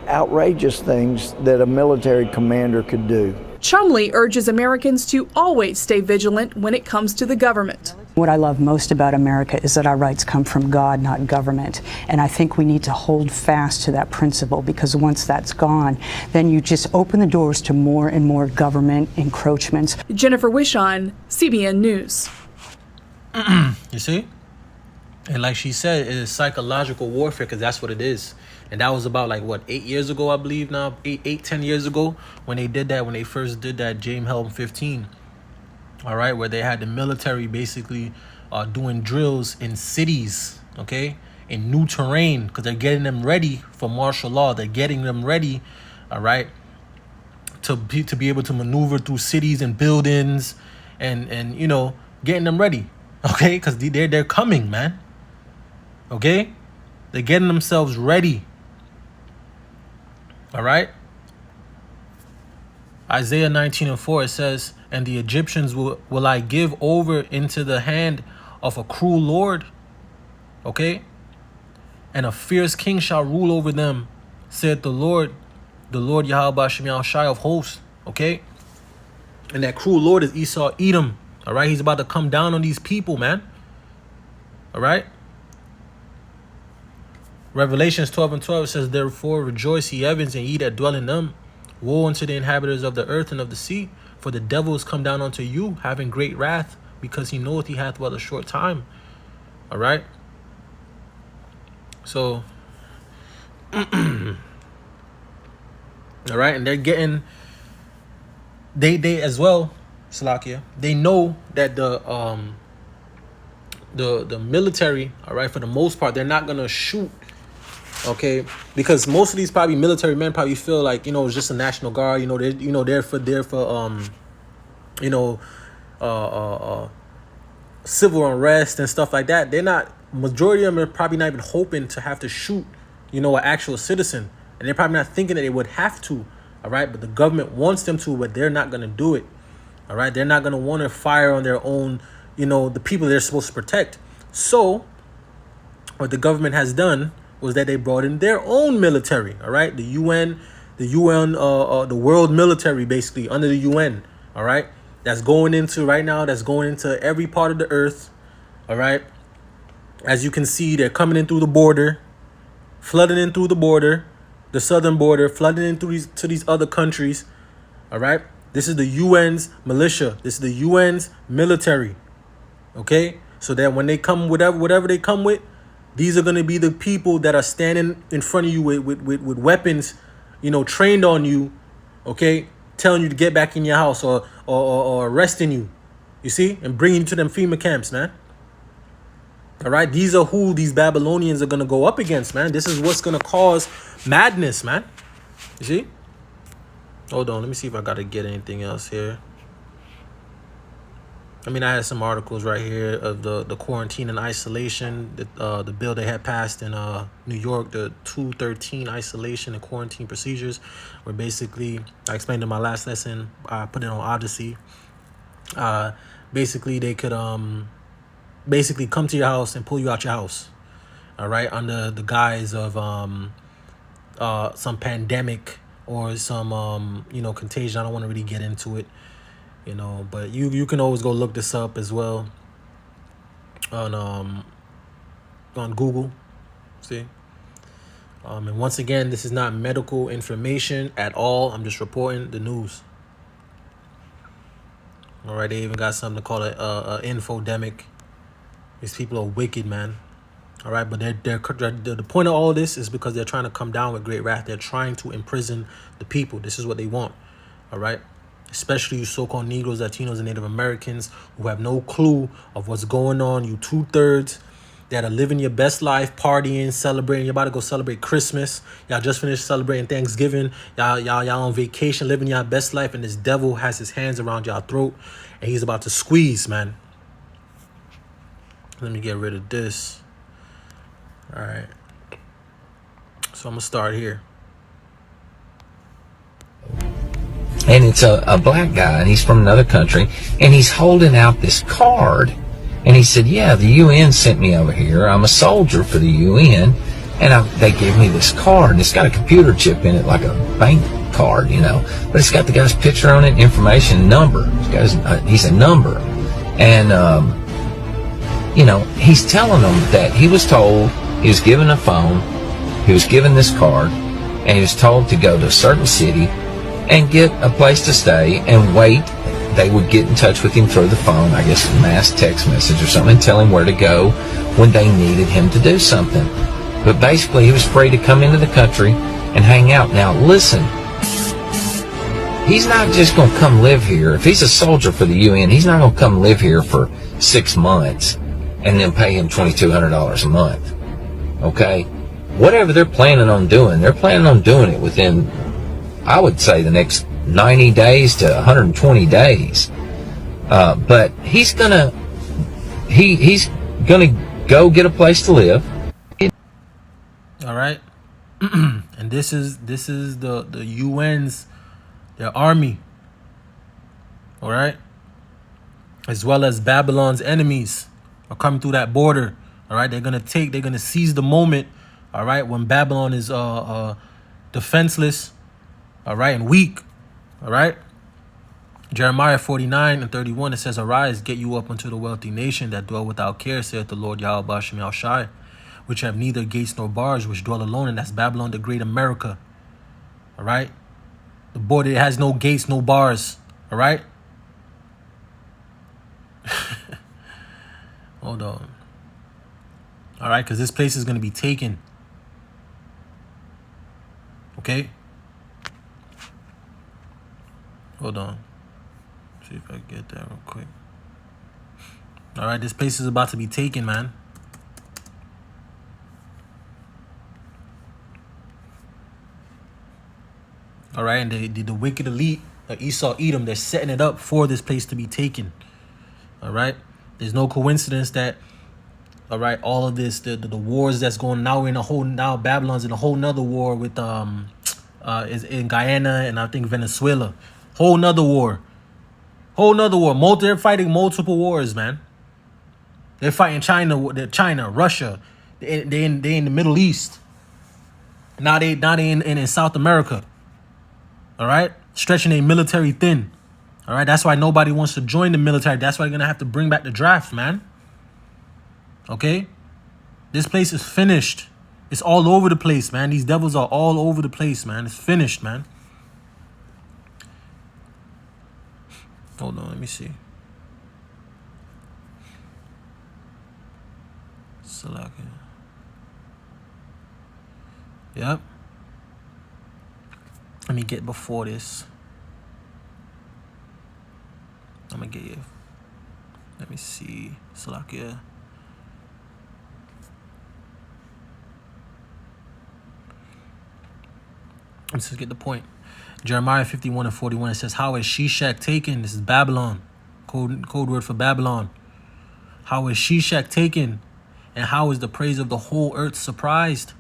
outrageous things that a military commander could do. Chumley urges Americans to always stay vigilant when it comes to the government. What I love most about America is that our rights come from God, not government. And I think we need to hold fast to that principle, because once that's gone, then you just open the doors to more and more government encroachments. Jennifer Wishon, CBN News. You see? And like she said, it is psychological warfare, because that's what it is. And that was about, like, what, 8 years ago, I believe now? 10 years ago when they did that, when they first did that James Helm 15. All right, where they had the military basically doing drills in cities, okay, in new terrain, because they're getting them ready for martial law. They're getting them ready, all right, to be able to maneuver through cities and buildings, and you know, getting them ready, okay, because they're coming, man. Okay, they're getting themselves ready. All right. Isaiah 19:4, it says, "And the Egyptians will I give over into the hand of a cruel lord." Okay. "And a fierce king shall rule over them, said the Lord Yahweh Shem Shai of hosts." Okay. And that cruel lord is Esau Edom. All right. He's about to come down on these people, man. All right. Revelations 12:12 says, "Therefore rejoice, ye heavens, and ye that dwell in them. Woe unto the inhabitants of the earth and of the sea, for the devil is come down unto you, having great wrath, because he knoweth he hath but a short time." All right. So, all right, and they're getting, they as well, Salakia, they know that the military, all right, for the most part, they're not gonna shoot. Okay, because most of these probably military men probably feel like, you know, it's just a National Guard, you know, they're for civil unrest and stuff like that. They're not, majority of them are probably not even hoping to have to shoot, you know, an actual citizen, and they're probably not thinking that they would have to. All right, but the government wants them to, but they're not gonna do it. All right, they're not gonna want to fire on their own, you know, the people they're supposed to protect. So what the government has done was that they brought in their own military, all right? The world military, basically, under the UN, all right? That's going into every part of the earth, all right? As you can see, they're coming in through the border, flooding in through the border, the southern border, flooding in through to these other countries, all right? This is the UN's militia. This is the UN's military, okay? So that when they come, whatever they come with, these are going to be the people that are standing in front of you with weapons, you know, trained on you, okay, telling you to get back in your house or arresting you, you see, and bringing you to them FEMA camps, man. All right, these are who these Babylonians are going to go up against, man. This is what's going to cause madness, man. You see? Hold on, let me see if I got to get anything else here. I mean, I had some articles right here of the quarantine and isolation, the bill they had passed in New York, the 213 isolation and quarantine procedures, where basically, I explained in my last lesson, I put it on Odyssey. Basically, they could basically come to your house and pull you out your house, all right, under the guise of some pandemic or some you know, contagion. I don't want to really get into it. You know, but you can always go look this up as well on Google. See, and once again, this is not medical information at all. I'm just reporting the news. All right, they even got something to call it a infodemic. These people are wicked, man. All right, but the point of all of this is because they're trying to come down with great wrath. They're trying to imprison the people. This is what they want. All right. Especially you so-called Negroes, Latinos, and Native Americans who have no clue of what's going on. You 2/3 that are living your best life, partying, celebrating. You're about to go celebrate Christmas. Y'all just finished celebrating Thanksgiving. Y'all on vacation, living your best life, and this devil has his hands around y'all throat, and he's about to squeeze, man. Let me get rid of this. All right. So I'm gonna start here. And it's a black guy, and he's from another country, and he's holding out this card And he said, yeah, the UN sent me over here. I'm a soldier for the UN. And they gave me this card, and it's got a computer chip in it, like a bank card, you know. But it's got the guy's picture on it, information, number. He's a number. And, you know, he's telling them that he was told, he was given a phone, he was given this card, and he was told to go to a certain city and get a place to stay and wait. They would get in touch with him through the phone, I guess a mass text message or something, and tell him where to go when they needed him to do something. But basically, he was free to come into the country and hang out. Now, listen, he's not just going to come live here. If he's a soldier for the UN, he's not going to come live here for 6 months and then pay him $2,200 a month. Okay? Whatever they're planning on doing it within, I would say, the next 90 days to 120 days. But he's gonna go get a place to live. All right. And this is the UN's, their army. All right. As well as Babylon's enemies are coming through that border. All right. They're gonna seize the moment. All right. When Babylon is defenseless. All right. And weak. All right. Jeremiah 49:31, it says, arise, get you up unto the wealthy nation that dwell without care, saith the Lord Yahweh Bashem Yahushai, which have neither gates nor bars, which dwell alone, and that's Babylon, the great America. All right. The border has no gates, no bars. All right. Hold on. All right, because this place is going to be taken. Okay. Hold on. See if I can get that real quick. All right, this place is about to be taken, man. All right, and the wicked elite, Esau, Edom, they're setting it up for this place to be taken. All right, there's no coincidence that, all right, all of this, the wars that's going now, now Babylon's in a whole nother war with is in Guyana and I think Venezuela. Whole nother war. They're fighting multiple wars, man. They're fighting China, Russia. They in the Middle East. Now they in South America. All right, stretching a military thin. All right, that's why nobody wants to join the military. That's why they're gonna have to bring back the draft, man. Okay, this place is finished. It's all over the place, man. These devils are all over the place, man. It's finished, man. Hold on, let me see. Select it. Yep. Let me get before this. I'm gonna get you. Let me see. Salakia. Let's just get the point. Jeremiah 51:41, it says, how is Shishak taken? This is Babylon. Code word for Babylon. How is Shishak taken? And how is the praise of the whole earth surprised?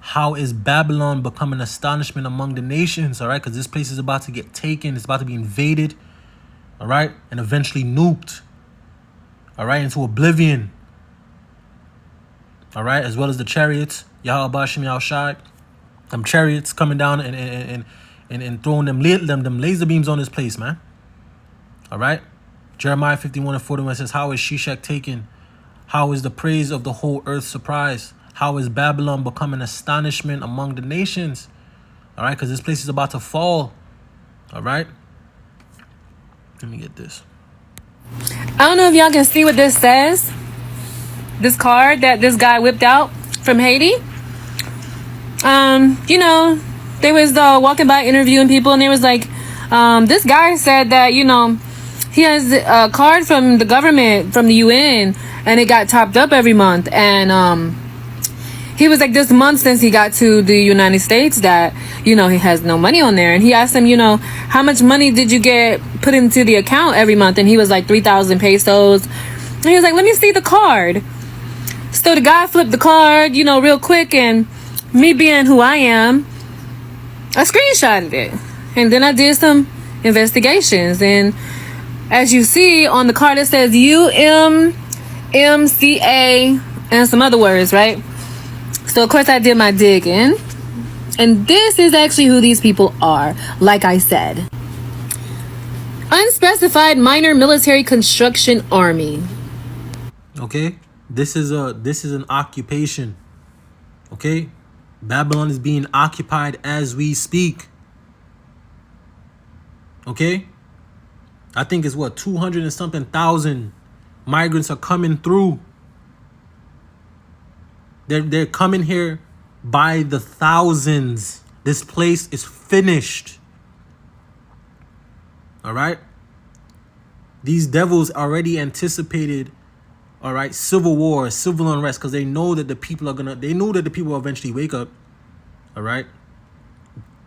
How is Babylon become an astonishment among the nations? All right, because this place is about to get taken. It's about to be invaded. All right, and eventually nuked. All right, into oblivion. All right, as well as the chariots. Yahweh Bashem Yahushai. Them chariots coming down and throwing them laser beams on this place, man. All right. Jeremiah 51:41 says, how is Shishak taken? How is the praise of the whole earth surprised? How is Babylon become an astonishment among the nations? All right, because this place is about to fall. All right. Let me get this. I don't know if y'all can see what this says. This card that this guy whipped out from Haiti. You know, they was walking by interviewing people, and they was like, this guy said that, you know, he has a card from the government, from the UN, and it got topped up every month. And he was like, this month since he got to the United States that, you know, he has no money on there. And he asked him, you know, how much money did you get put into the account every month? And he was like 3,000 pesos. And he was like, let me see the card. So the guy flipped the card, you know, real quick, and me being who I am, I screenshotted it. And then I did some investigations. And as you see on the card, it says UM MCA, and some other words, right? So, of course, I did my digging. And this is actually who these people are, like I said. Unspecified Minor Military Construction Army. Okay? This is an occupation. Okay? Babylon is being occupied as we speak. Okay? I think it's 200 and something thousand migrants are coming through. They're coming here by the thousands. This place is finished. All right? These devils already anticipated, all right, civil war, civil unrest, because they know that the people will eventually wake up, all right,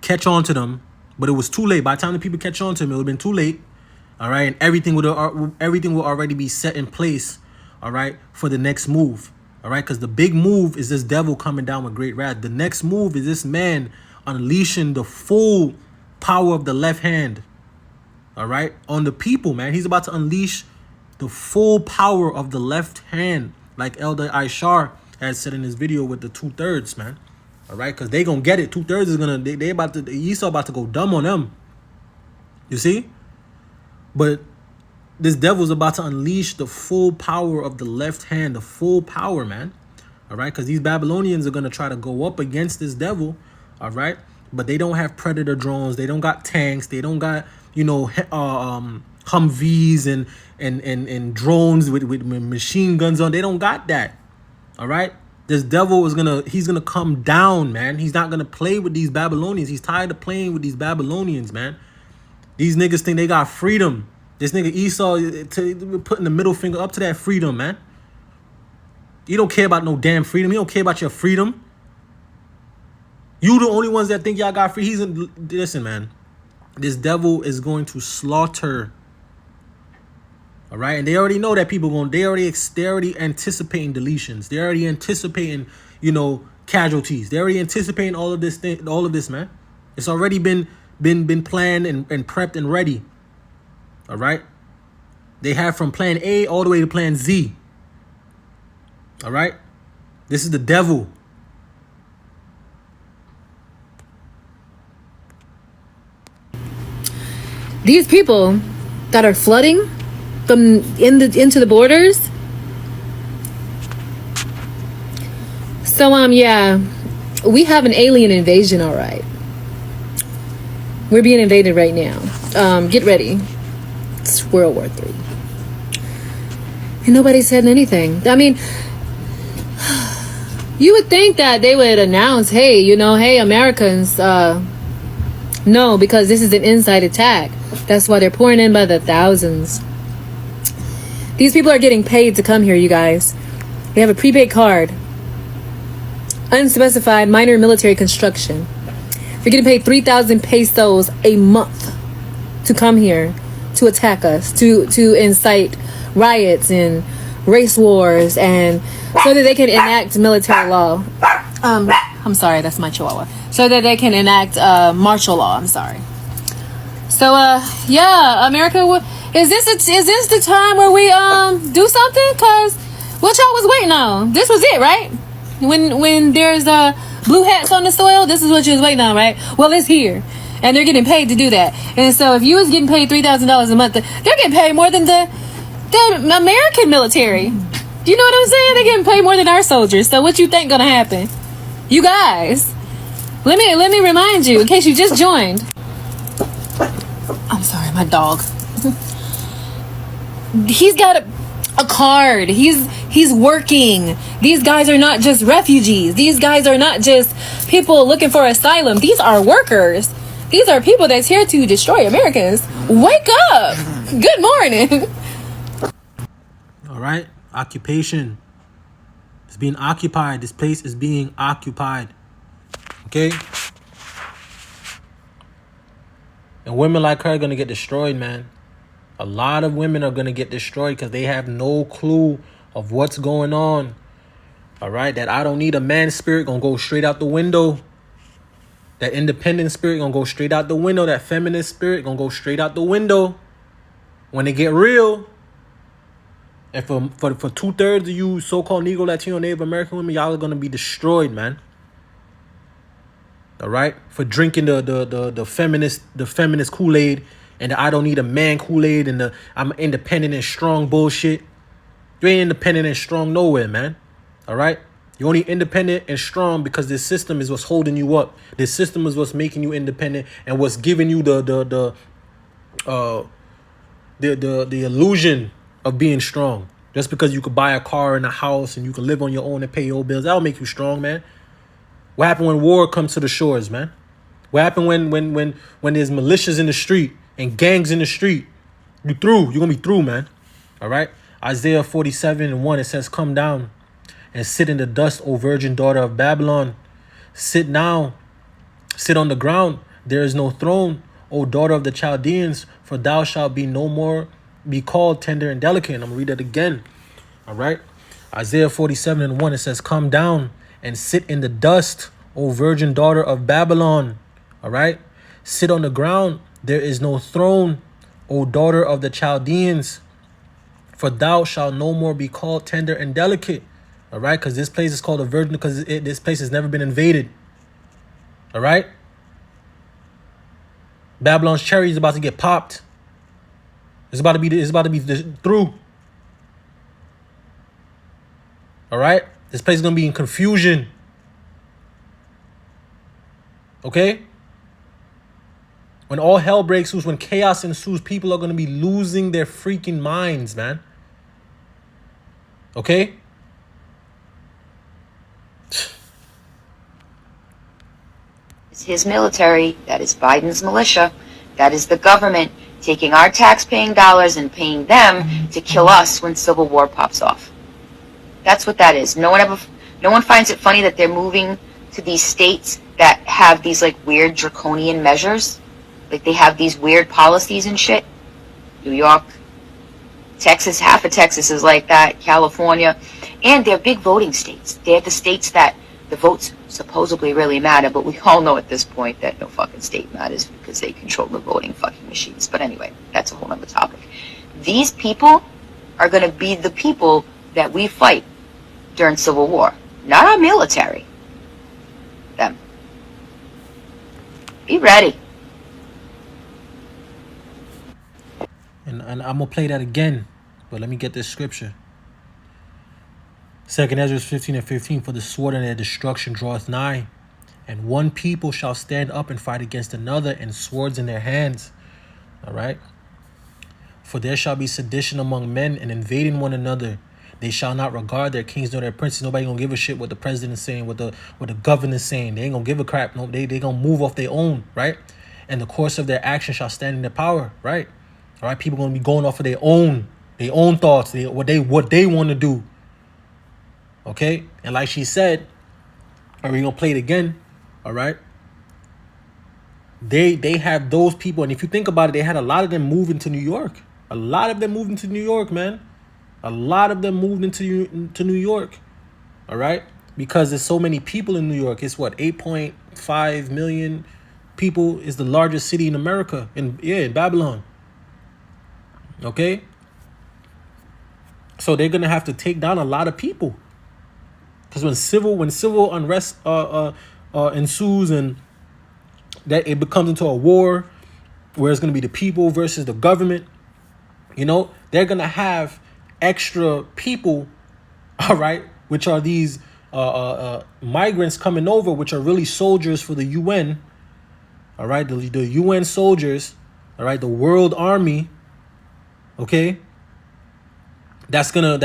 catch on to them. But it was too late. By the time the people catch on to them, it would have been too late. All right, and everything will already be set in place, all right, for the next move. All right, because the big move is this devil coming down with great wrath. The next move is this man unleashing the full power of the left hand, all right, on the people, man. He's about to unleash the full power of the left hand, like Elder Ishar has said in his video with the 2/3, man. All right, because they gonna get it. 2/3 is gonna Esau about to go dumb on them. You see, but this devil's about to unleash the full power of the left hand, the full power, man. All right, because these Babylonians are gonna try to go up against this devil. All right, but they don't have Predator drones. They don't got tanks. They don't got, you know, Humvees and drones with machine guns on. They don't got that. All right. This devil he's gonna come down, man. He's not gonna play with these Babylonians. He's tired of playing with these Babylonians, man. These niggas think they got freedom. This nigga Esau putting the middle finger up to that freedom, man. You don't care about no damn freedom. You don't care about your freedom. You the only ones that think y'all got free. Listen, man. This devil is going to slaughter. All right, and they already know that people they already anticipating deletions. They're already anticipating, you know, casualties. They're already anticipating all of this, man. It's already been planned and prepped and ready. All right, they have from plan A all the way to plan Z. All right, this is the devil. These people that are flooding from into the borders. So yeah, we have an alien invasion, all right. We're being invaded right now. Get ready. It's World War III. And nobody said anything. I mean, you would think that they would announce, hey, Americans, no, because this is an inside attack. That's why they're pouring in by the thousands. These people are getting paid to come here, you guys. They have a prepaid card. Unspecified minor military construction. They're getting paid 3,000 pesos a month to come here, to attack us, to incite riots and race wars, and so that they can enact military law. I'm sorry, that's my chihuahua. So that they can enact martial law. I'm sorry. So yeah, America, is this the time where we do something? Cause what y'all was waiting on? This was it, right? When there's blue hats on the soil, this is what you was waiting on, right? Well, it's here, and they're getting paid to do that. And so if you was getting paid $3,000 a month, they're getting paid more than the American military. You know what I'm saying? They're getting paid more than our soldiers. So what you think gonna happen? You guys, let me remind you, in case you just joined. I'm sorry, my dog. He's got a card. He's working. These guys are not just refugees. These guys are not just people looking for asylum. These are workers. These are people that's here to destroy Americans. Wake up. Good morning. All right. Occupation. It's being occupied. This place is being occupied. Okay? And women like her are going to get destroyed, man. A lot of women are going to get destroyed because they have no clue of what's going on. All right? That I don't need a man spirit going to go straight out the window. That independent spirit going to go straight out the window. That feminist spirit going to go straight out the window. When they get real. And for 2/3 of you so-called Negro, Latino, Native American women, y'all are gonna be destroyed, man. All right, for drinking the feminist Kool-Aid and the I don't need a man Kool-Aid and the I'm independent and strong bullshit. You ain't independent and strong nowhere, man. All right, you're only independent and strong because this system is what's holding you up. This system is what's making you independent and what's giving you the illusion of being strong. Just because you could buy a car and a house and you can live on your own and pay your own bills, that'll make you strong, man. What happened when war comes to the shores, man? What happened when there's militias in the street and gangs in the street? You're gonna be through, man. All right. Isaiah 47:1, it says, "Come down and sit in the dust, O virgin daughter of Babylon. Sit down, sit on the ground. There is no throne, O daughter of the Chaldeans, for thou shalt be no more be called tender and delicate." And I'm gonna read that again. All right. Isaiah 47:1, it says, "Come down and sit in the dust, O virgin daughter of Babylon." All right. Sit on the ground. There is no throne, O daughter of the Chaldeans, for thou shalt no more be called tender and delicate. All right. Because this place is called a virgin because this place has never been invaded. All right. Babylon's cherry is about to get popped. It's about to be through. All right. This place is going to be in confusion. Okay? When all hell breaks loose, when chaos ensues, people are going to be losing their freaking minds, man. Okay? It's his military, that is Biden's militia, that is the government taking our tax-paying dollars and paying them to kill us when civil war pops off. That's what that is. No one finds it funny that they're moving to these states that have these like weird draconian measures. Like they have these weird policies and shit. New York, Texas, half of Texas is like that, California. And they're big voting states. They're the states that the votes supposedly really matter, but we all know at this point that no fucking state matters because they control the voting fucking machines. But anyway, that's a whole other topic. These people are going to be the people that we fight during Civil War, not our military. Them. Be ready. And I'm going to play that again, but let me get this scripture. 2 Ezra 15:15, "For the sword and their destruction draweth nigh, and one people shall stand up and fight against another, and swords in their hands." All right. "For there shall be sedition among men, and invading one another. They shall not regard their kings nor their princes." Nobody gonna give a shit what the president is saying, what the governor's saying. They ain't gonna give a crap. No, they gonna move off their own, right? "And the course of their action shall stand in their power," right? All right, people gonna be going off of their own thoughts, what they want to do. Okay, and like she said, are we gonna play it again? All right. They have those people, and if you think about it, they had a lot of them moving to New York. A lot of them moving to New York, man. A lot of them moved into New York. All right, because there's so many people in New York. It's what, 8.5 million people. Is the largest city in America. In Babylon. Okay. So they're gonna have to take down a lot of people. Because when civil unrest ensues and that it becomes into a war where it's going to be the people versus the government, you know, they're going to have extra people, all right, which are these migrants coming over, which are really soldiers for the UN, all right, the UN soldiers, all right, the World Army, okay, that's gonna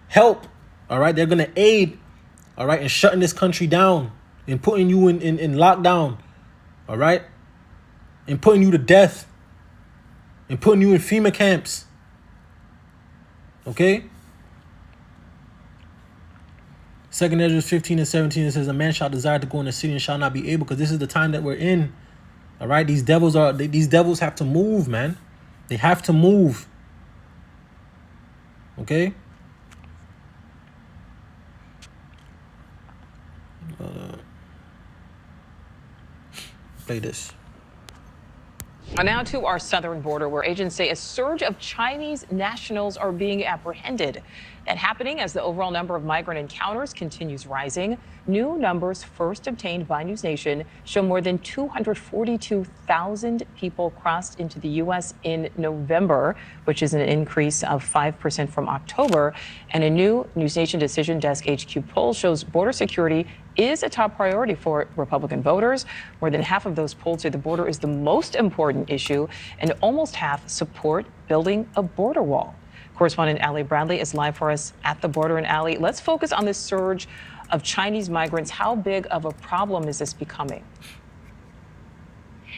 help. All right, they're gonna aid, all right, in shutting this country down and putting you in lockdown, all right, and putting you to death and putting you in FEMA camps. Okay. 2 Ezra 15:17, it says, "A man shall desire to go in the city and shall not be able," because this is the time that we're in. All right, these devils have to move, man. They have to move. Okay. Play this. And now to our southern border, where agents say a surge of Chinese nationals are being apprehended. That happening as the overall number of migrant encounters continues rising. New numbers first obtained by NewsNation show more than 242,000 people crossed into the U.S. in November, which is an increase of 5% from October. And a new NewsNation Decision Desk HQ poll shows border security is a top priority for Republican voters. More than half of those polled say the border is the most important issue, and almost half support building a border wall. Correspondent Allie Bradley is live for us at the border. And Allie, let's focus on this surge of Chinese migrants. How big of a problem is this becoming?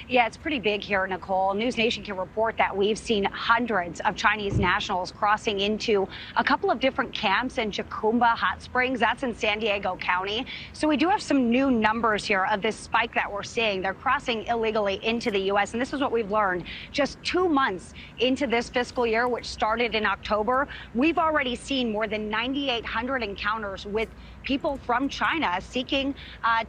Yeah, it's pretty big here, Nicole. NewsNation can report that we've seen hundreds of Chinese nationals crossing into a couple of different camps in Jacumba Hot Springs. That's in San Diego County. So we do have some new numbers here of this spike that we're seeing. They're crossing illegally into the U.S. And this is what we've learned. Just 2 months into this fiscal year, which started in October, we've already seen more than 9,800 encounters with people from China seeking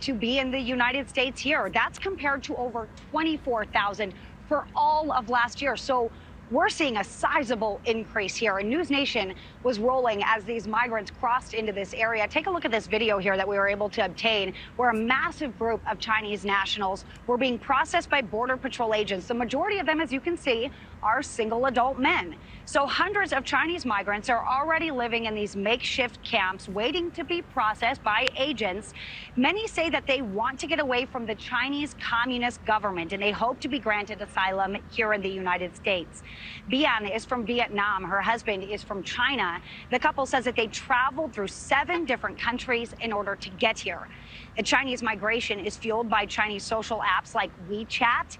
to be in the United States here. That's compared to over 24,000 for all of last year. So we're seeing a sizable increase here. And NewsNation was rolling as these migrants crossed into this area. Take a look at this video here that we were able to obtain, where a massive group of Chinese nationals were being processed by Border Patrol agents. The majority of them, as you can see, are single adult men. So hundreds of Chinese migrants are already living in these makeshift camps, waiting to be processed by agents. Many say that they want to get away from the Chinese Communist government, and they hope to be granted asylum here in the United States. Bian is from Vietnam. Her husband is from China. The couple says that they traveled through 7 different countries in order to get here. The Chinese migration is fueled by Chinese social apps like WeChat.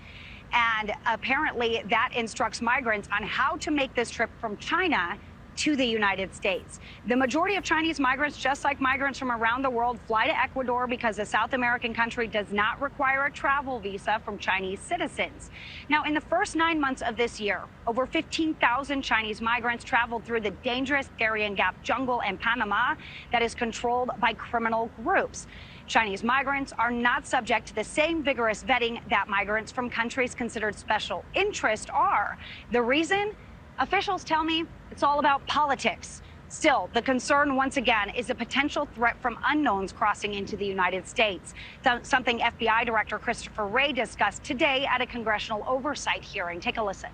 And apparently that instructs migrants on how to make this trip from China to the United States. The majority of Chinese migrants, just like migrants from around the world, fly to Ecuador because the South American country does not require a travel visa from Chinese citizens. Now, in the first 9 months of this year, over 15,000 Chinese migrants traveled through the dangerous Darien Gap jungle in Panama that is controlled by criminal groups. Chinese migrants are not subject to the same vigorous vetting that migrants from countries considered special interest are. The reason? Officials tell me it's all about politics. Still, the concern once again is a potential threat from unknowns crossing into the United States, something FBI Director Christopher Wray discussed today at a congressional oversight hearing. Take a listen.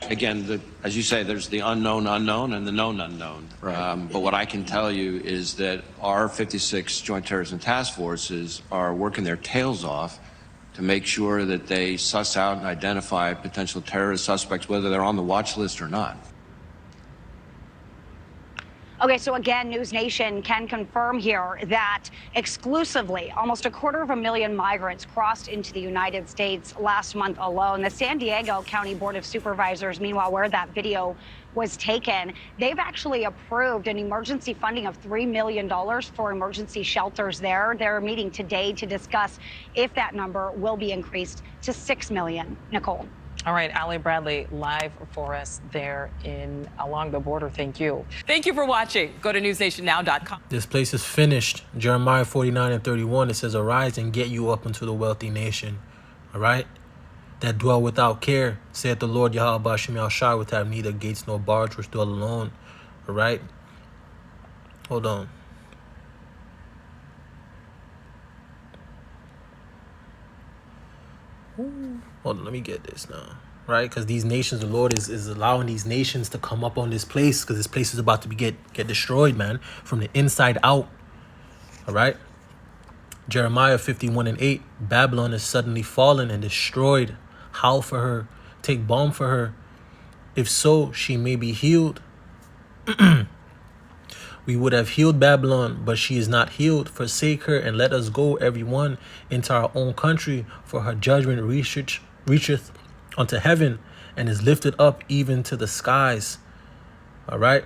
Again, as you say, there's the unknown unknown and the known unknown. Right. But what I can tell you is that our 56 Joint Terrorism Task Forces are working their tails off to make sure that they suss out and identify potential terrorist suspects, whether they're on the watch list or not. Okay, so again, NewsNation can confirm here that exclusively almost 250,000 migrants crossed into the United States last month alone. The San Diego County Board of Supervisors, meanwhile, where that video was taken, they've actually approved an emergency funding of $3 million for emergency shelters there. They're meeting today to discuss if that number will be increased to $6 million. Nicole. All right, Allie Bradley live for us there along the border. Thank you. Thank you for watching. Go to newsnationnow.com. This place is finished. Jeremiah 49:31, it says, arise and get you up into the wealthy nation. All right? That dwell without care, saith the Lord Yahweh Ba'ashem Yahushua, which have neither gates nor bars, which dwell alone. All right? Hold on. Hold on, let me get this now. Right? Because these nations, the Lord is allowing these nations to come up on this place, because this place is about to get destroyed, man, from the inside out. All right? Jeremiah 51:8, Babylon is suddenly fallen and destroyed. Howl for her, take balm for her. If so, she may be healed. We would have healed Babylon, but she is not healed. Forsake her and let us go, every one, into our own country, for her judgment reacheth unto heaven and is lifted up even to the skies. All right.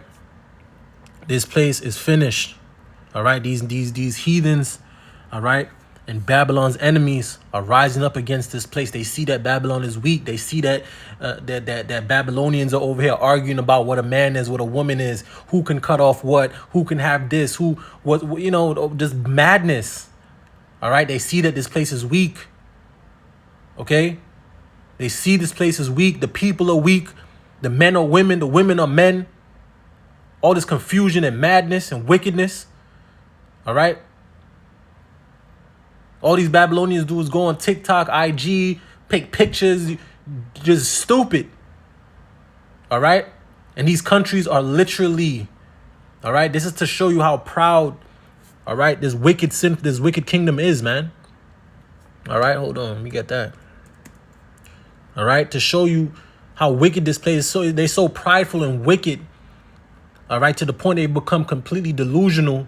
This place is finished. All right. These heathens, all right, and Babylon's enemies are rising up against this place. They see that Babylon is weak. They see that that Babylonians are over here arguing about what a man is, what a woman is, who can cut off what, who can have this, just madness. All right. They see that this place is weak. Okay. They see this place is weak. The people are weak. The men are women. The women are men. All this confusion and madness and wickedness. All right. All these Babylonians dudes go on TikTok, IG, take pictures. Just stupid. All right. And these countries are literally, all right. This is to show you how proud, all right, this wicked kingdom is, man. All right. Hold on. Let me get that. All right. To show you how wicked this place is. So they're so prideful and wicked. All right. To the point they become completely delusional.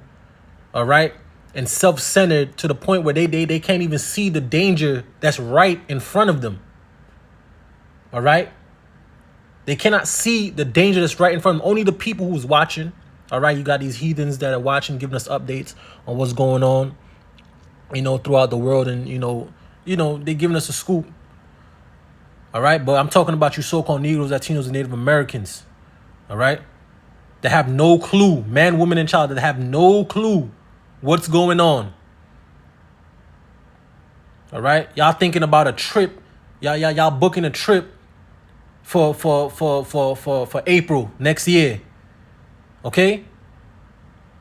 All right. And self-centered to the point where they can't even see the danger that's right in front of them. All right. They cannot see the danger that's right in front of them. Only the people who's watching. All right. You got these heathens that are watching, giving us updates on what's going on, you know, throughout the world. And, you know, they're giving us a scoop. All right. But I'm talking about you so-called Negroes, Latinos, and Native Americans. All right. That have no clue. Man, woman, and child that have no clue what's going on. All right. Y'all thinking about a trip. Y'all booking a trip for April next year. Okay?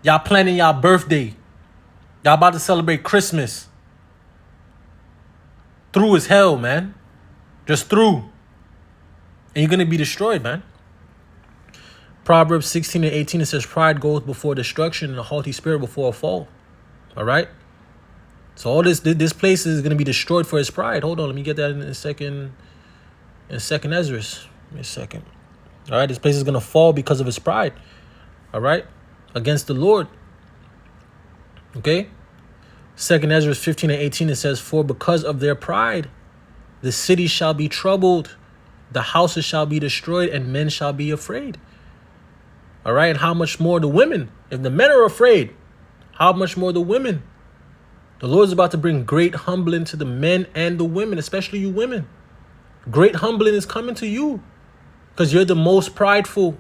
Y'all planning y'all birthday. Y'all about to celebrate Christmas. Through as hell, man. Just through. And you're going to be destroyed, man. Proverbs 16 and 18, it says, pride goes before destruction and a haughty spirit before a fall. All right? So all this place is going to be destroyed for his pride. Hold on, let me get that in a second. In second Ezra. Give me a second. All right, this place is going to fall because of his pride. All right? Against the Lord. Okay? Second Ezra 15 and 18, it says, for because of their pride, the city shall be troubled, the houses shall be destroyed, and men shall be afraid. All right? And how much more the women? If the men are afraid, how much more the women? The Lord is about to bring great humbling to the men and the women, especially you women. Great humbling is coming to you because you're the most prideful.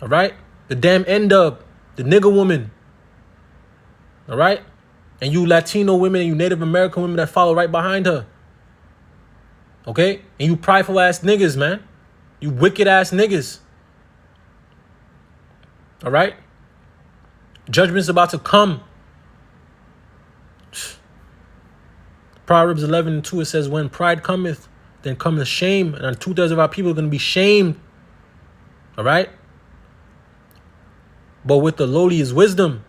All right? The damn end-up, the nigger woman. All right? And you Latino women and you Native American women that follow right behind her. Okay? And you prideful ass niggas, man. You wicked ass niggas. All right? Judgment's about to come. Proverbs 11 and 2, it says, when pride cometh, then cometh shame. And 2/3 of our people are going to be shamed. All right? But with the lowly is wisdom.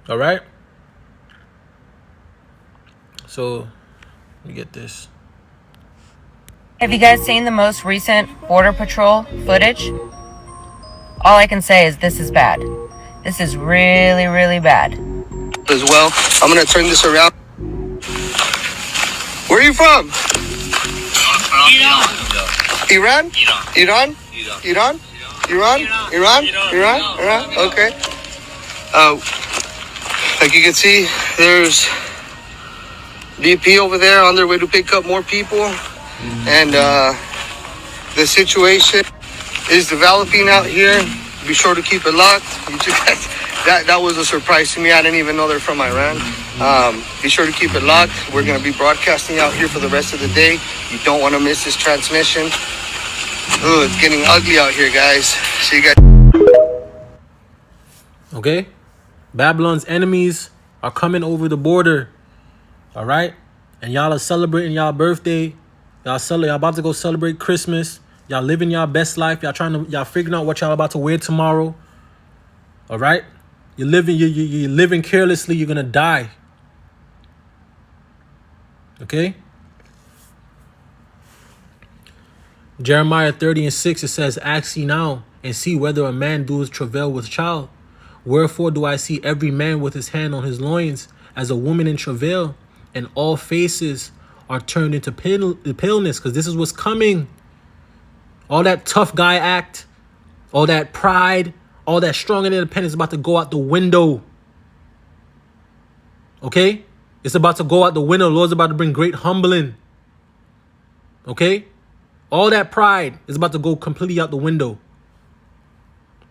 All right? So, let me get this. Have you guys seen the most recent Border Patrol footage? All I can say is this is bad. This is really, really bad. As well, I'm gonna turn this around. Where are you from? Iran? Iran? Iran? Iran? Okay. Like you can see, there's BP over there on their way to pick up more people. And the situation is developing out here. Be sure to keep it locked. That was a surprise to me. I didn't even know they're from Iran. Be sure to keep it locked. We're going to be broadcasting out here for the rest of the day. You don't want to miss this transmission. Ooh, it's getting ugly out here, guys. See you guys. Okay? Babylon's enemies are coming over the border. All right? And y'all are celebrating y'all birthday. Y'all about to go celebrate Christmas. Y'all living y'all best life. Y'all figuring out what y'all about to wear tomorrow. All right? You're living carelessly. You're going to die. Okay? Jeremiah 30 and 6, it says, ask ye now and see whether a man doeth travail with child. Wherefore do I see every man with his hand on his loins as a woman in travail, and all faces are turned into paleness, because this is what's coming. All that tough guy act, all that pride, all that strong and independence is about to go out the window. Okay? It's about to go out the window. The Lord's about to bring great humbling. Okay? All that pride is about to go completely out the window.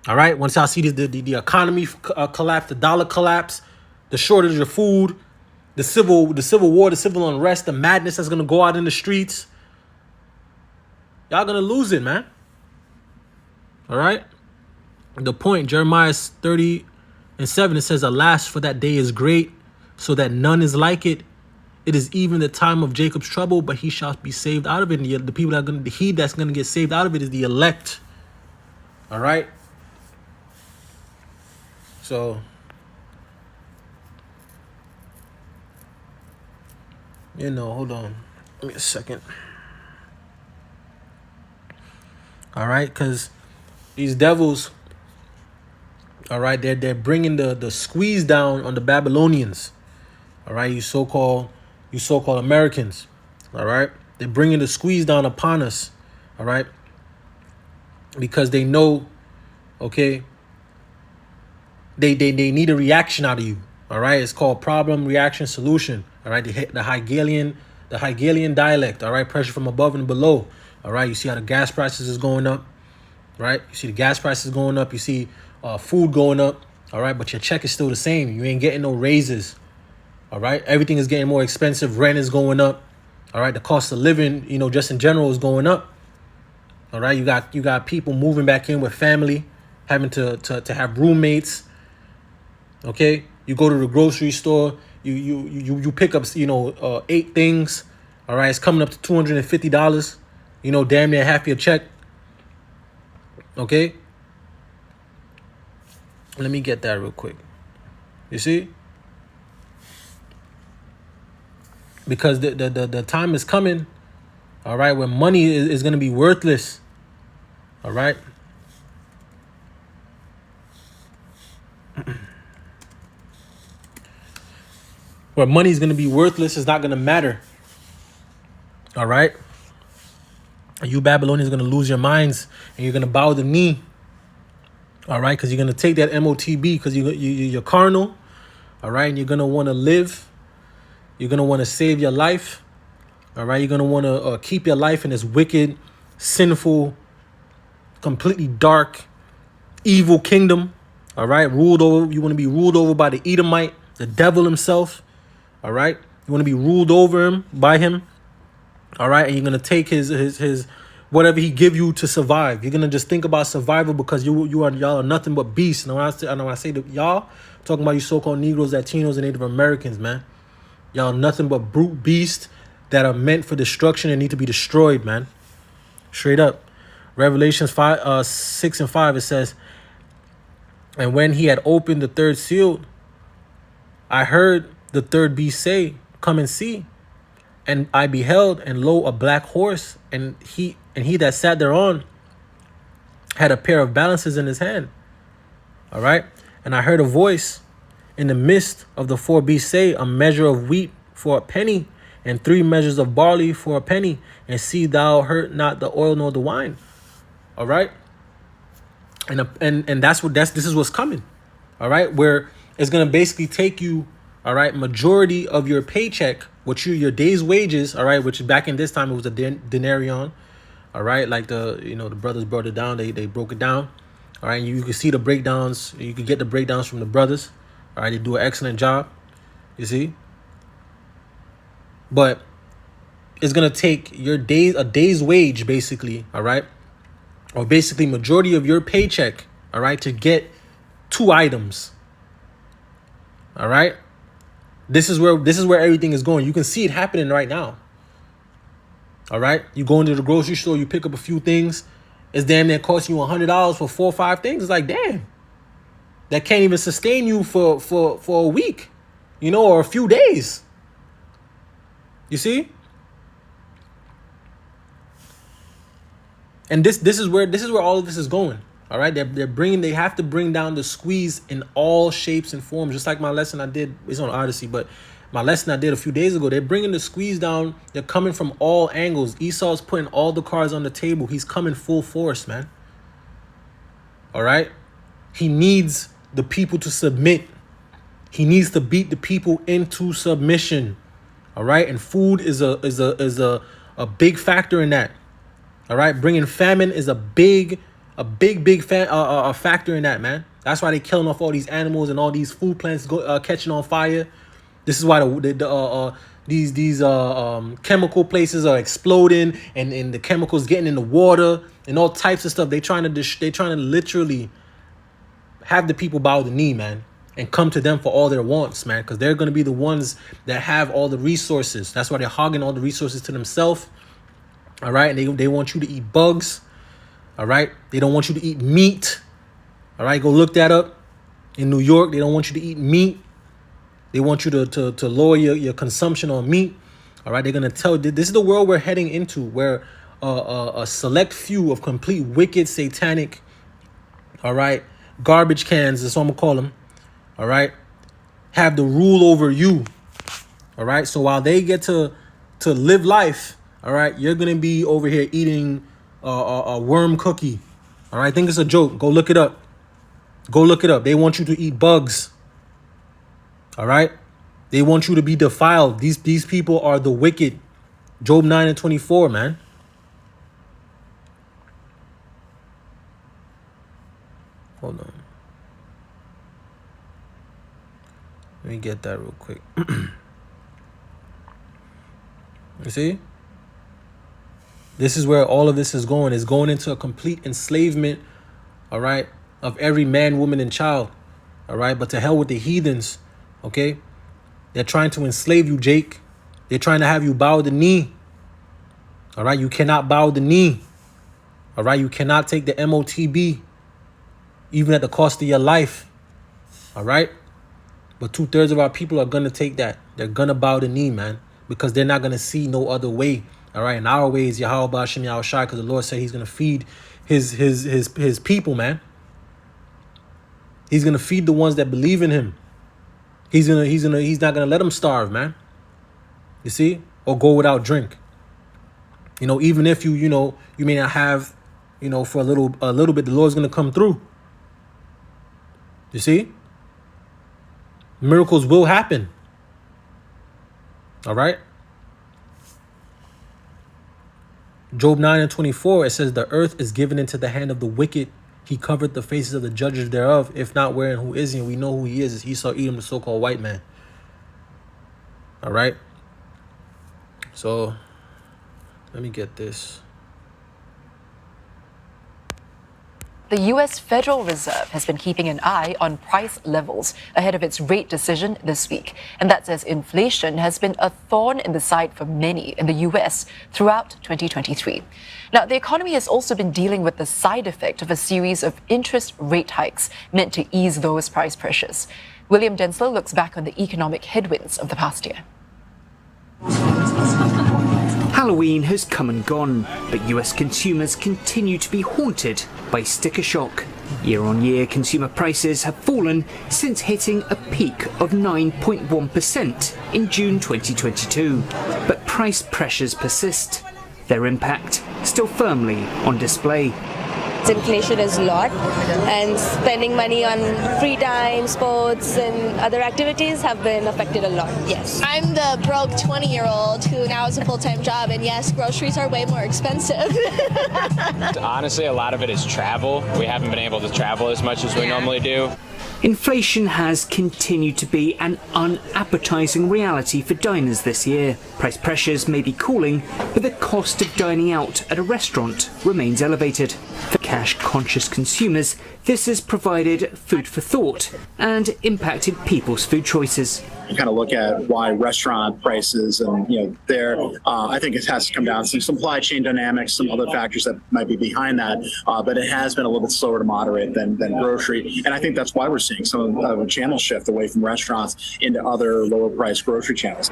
All right? Once y'all see the economy collapse, the dollar collapse, the shortage of food, the civil war, the civil unrest, the madness that's gonna go out in the streets. Y'all gonna lose it, man. All right. The point, Jeremiah 30:7, it says, "Alas, for that day is great, so that none is like it. It is even the time of Jacob's trouble, but he shall be saved out of it." And the people that's gonna get saved out of it is the elect. All right. So, hold on. Give me a second. All right, because these devils, all right, they're bringing the squeeze down on the Babylonians. All right, you so-called Americans. All right, they're bringing the squeeze down upon us. All right, because they know, okay, they need a reaction out of you. All right, it's called problem, reaction, solution. All right, the Hegelian dialect. All right, pressure from above and below. All right, you see how the gas prices is going up. Right, you see the gas prices going up. You see food going up. All right, but your check is still the same. You ain't getting no raises. All right, everything is getting more expensive. Rent is going up. All right, the cost of living, just in general, is going up. All right, you got people moving back in with family, having to have roommates. Okay, you go to the grocery store, you pick up 8 things. All right, it's coming up to $250. Damn near half your check. Okay, let me get that real quick. You see, because the time is coming. All right, where money is going to be worthless. All right. Where money is going to be worthless, is not going to matter. All right. You Babylonians are going to lose your minds, and you're going to bow the knee. All right, because you're going to take that MOTB because you're carnal. All right, and you're going to want to live. You're going to want to save your life. All right, you're going to want to keep your life in this wicked, sinful, completely dark, evil kingdom. All right, you want to be ruled over by the Edomite, the devil himself. All right, you want to be ruled over him by him. All right, and you're gonna take his whatever he give you to survive. You're gonna just think about survival because y'all are nothing but beasts. And when I say that y'all, I'm talking about you so-called Negroes, Latinos, and Native Americans, man. Y'all nothing but brute beasts that are meant for destruction and need to be destroyed, man. Straight up. Revelations 6:5, it says, "And when he had opened the third seal, I heard the third beast say, 'Come and see.' And I beheld, and lo, a black horse, and he that sat thereon had a pair of balances in his hand." All right. "And I heard a voice in the midst of the 4 beasts say, 'A measure of wheat for a penny, and 3 measures of barley for a penny, and see thou hurt not the oil nor the wine.'" All right. And this is what's coming. All right, where it's gonna basically take you, all right, majority of your paycheck, your day's wages, all right, which back in this time it was a denarion, all right, like the brothers brought it down, they broke it down, all right, and you can see the breakdowns, you can get the breakdowns from the brothers, all right, they do an excellent job, you see, but it's gonna take a day's wage basically, all right, or basically majority of your paycheck, all right, to get 2 items, all right. This is where everything is going. You can see it happening right now. All right, you go into the grocery store, you pick up a few things. It's damn near costing you $100 for 4 or 5 things. It's like, damn, that can't even sustain you for a week, or a few days. You see? And this is where all of this is going. All right, they have to bring down the squeeze in all shapes and forms. Just like my lesson I did, it's on Odyssey, but my lesson I did a few days ago, they're bringing the squeeze down. They're coming from all angles. Esau's putting all the cards on the table. He's coming full force, man. All right, he needs the people to submit. He needs to beat the people into submission. All right, and food is a big factor in that. All right, bringing famine is a big factor in that, man. That's why they killing off all these animals and all these food plants catching on fire. This is why these chemical places are exploding, and the chemicals getting in the water and all types of stuff. They trying to literally have the people bow the knee, man, and come to them for all their wants, man, because they're going to be the ones that have all the resources. That's why they're hogging all the resources to themselves. All right, and they want you to eat bugs. All right, they don't want you to eat meat. All right, go look that up. In New York, they don't want you to eat meat. They want you to lower your consumption on meat. All right, they're going to tell you, this is the world we're heading into, where a select few of complete wicked, satanic, all right, garbage cans, that's what I'm going to call them, all right, have the rule over you. All right, so while they get to live life, all right, you're going to be over here eating a worm cookie. All right, I think it's a joke. Go look it up. Go look it up. They want you to eat bugs. All right. They want you to be defiled. These people are the wicked. Job 9:24, man. Hold on. Let me get that real quick. You see? This is where all of this is going. It's going into a complete enslavement, all right, of every man, woman, and child. All right. But to hell with the heathens. Okay. They're trying to enslave you, Jake. They're trying to have you bow the knee. All right. You cannot bow the knee. All right. You cannot take the MOTB, even at the cost of your life. All right. But 2/3 of our people are going to take that. They're going to bow the knee, man, because they're not going to see no other way. All right. And our way is Yahweh Ba'ashem Yahweh Shai, because the Lord said he's going to feed his people, man. He's going to feed the ones that believe in him. He's not going to let them starve, man. You see? Or go without drink. You know, even if you may not have, for a little bit, the Lord's going to come through. You see? Miracles will happen. All right? Job 9:24, it says, the earth is given into the hand of the wicked. He covered the faces of the judges thereof. If not, where and who is he? And we know who he is. It's Esau Edom, the so-called white man. All right? So, let me get this. The U.S. Federal Reserve has been keeping an eye on price levels ahead of its rate decision this week. And that's as inflation has been a thorn in the side for many in the U.S. throughout 2023. Now, the economy has also been dealing with the side effect of a series of interest rate hikes meant to ease those price pressures. William Densler looks back on the economic headwinds of the past year. Halloween has come and gone, but US consumers continue to be haunted by sticker shock. Year on year, consumer prices have fallen since hitting a peak of 9.1% in June 2022. But price pressures persist, their impact still firmly on display. Inflation is a lot, and spending money on free time, sports, and other activities have been affected a lot, yes. I'm the broke 20-year-old who now has a full-time job, and yes, groceries are way more expensive. Honestly, a lot of it is travel. We haven't been able to travel as much as we normally do. Inflation has continued to be an unappetizing reality for diners this year. Price pressures may be cooling, but the cost of dining out at a restaurant remains elevated. For cash-conscious consumers, this has provided food for thought and impacted people's food choices. You kind of look at why restaurant prices and, I think it has to come down to some supply chain dynamics, some other factors that might be behind that, but it has been a little bit slower to moderate than grocery. And I think that's why we're seeing some of a channel shift away from restaurants into other lower priced grocery channels.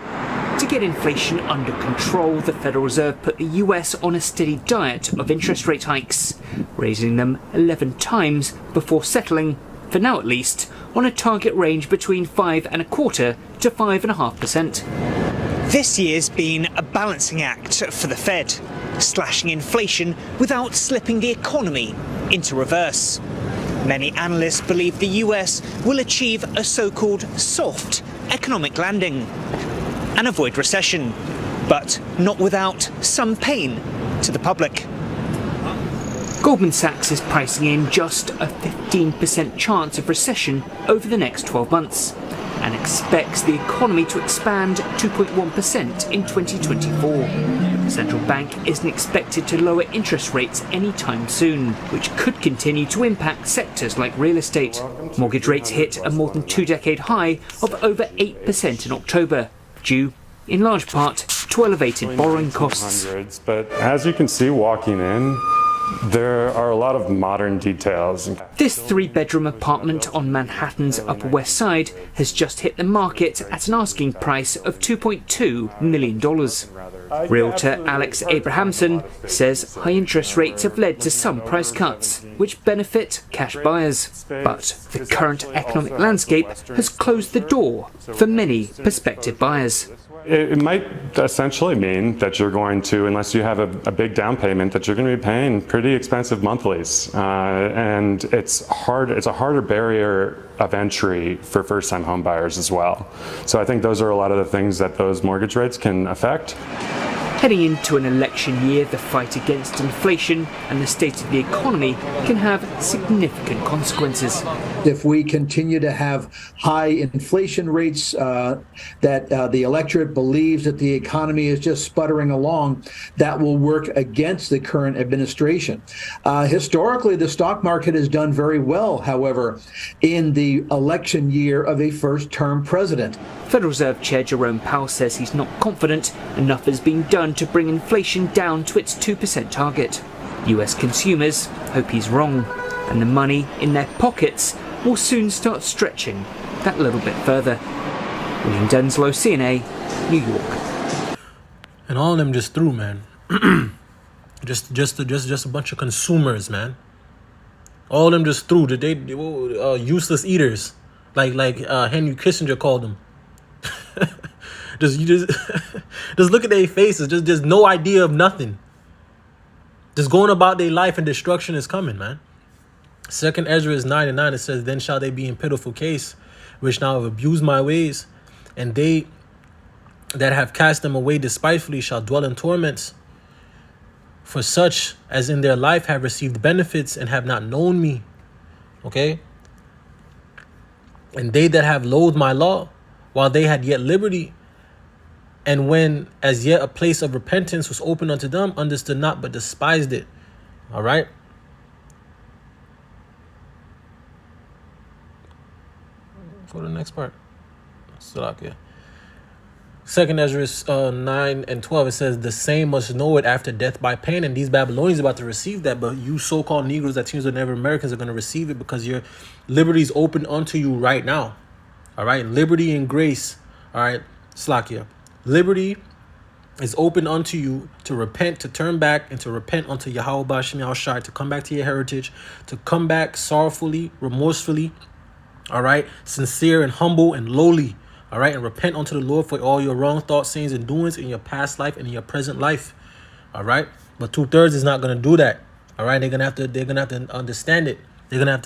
To get inflation under control, the Federal Reserve put the US on a steady diet of interest rate hikes, raising them 11 times before settling, for now at least, on a target range between 5.25% to 5.5%. This year's been a balancing act for the Fed, slashing inflation without slipping the economy into reverse. Many analysts believe the US will achieve a so-called soft economic landing and avoid recession, but not without some pain to the public. Goldman Sachs is pricing in just a 15% chance of recession over the next 12 months. and expects the economy to expand 2.1% in 2024. The central bank isn't expected to lower interest rates anytime soon, which could continue to impact sectors like real estate. Mortgage rates hit a more than two-decade high of over 8% in October, due in large part to elevated borrowing costs. But as you can see walking in, there are a lot of modern details. This three-bedroom apartment on Manhattan's Upper West Side has just hit the market at an asking price of $2.2 million. Realtor Alex Abrahamson says high interest rates have led to some price cuts, which benefit cash buyers. But the current economic landscape has closed the door for many prospective buyers. It might essentially mean that you're going to, unless you have a big down payment, that you're going to be paying pretty expensive monthlies. And it's a harder barrier of entry for first-time home buyers as well. So I think those are a lot of the things that those mortgage rates can affect. Heading into an election year, the fight against inflation and the state of the economy can have significant consequences. If we continue to have high inflation rates, that the electorate believes that the economy is just sputtering along, that will work against the current administration. Historically, the stock market has done very well, however, in the election year of a first-term president. Federal Reserve Chair Jerome Powell says he's not confident enough has been done to bring inflation down to its 2% target. US consumers hope he's wrong, and the money in their pockets will soon start stretching that little bit further. William Denslow, CNA, New York. And all of them just threw, man. just a bunch of consumers, man. All of them just threw. They useless eaters, like Henry Kissinger called them. just look at their faces. Just no idea of nothing. Just going about their life, and destruction is coming, man. 2nd Ezra 9:9, it says, "Then shall they be in pitiful case, which now have abused my ways, and they that have cast them away despitefully shall dwell in torments. For such as in their life have received benefits and have not known me." Okay? "And they that have loathed my law, while they had yet liberty, and when as yet a place of repentance was opened unto them, understood not, but despised it." All right? Go to the next part. Salakia. 2nd Ezra 9:12, it says, "The same must know it after death by pain." And these Babylonians are about to receive that, but you so-called Negroes that seems to never Americans are going to receive it, because your liberty is open unto you right now. All right? Liberty and grace. All right? Slakia. Liberty is open unto you to repent, to turn back, and to repent unto Yahweh B'Shem Yahushai, to come back to your heritage, to come back sorrowfully, remorsefully, all right, sincere and humble and lowly, all right, and repent unto the Lord for all your wrong thoughts, sayings, and doings in your past life and in your present life, all right. But 2/3 is not gonna do that, all right. They're gonna have to understand it. They're gonna have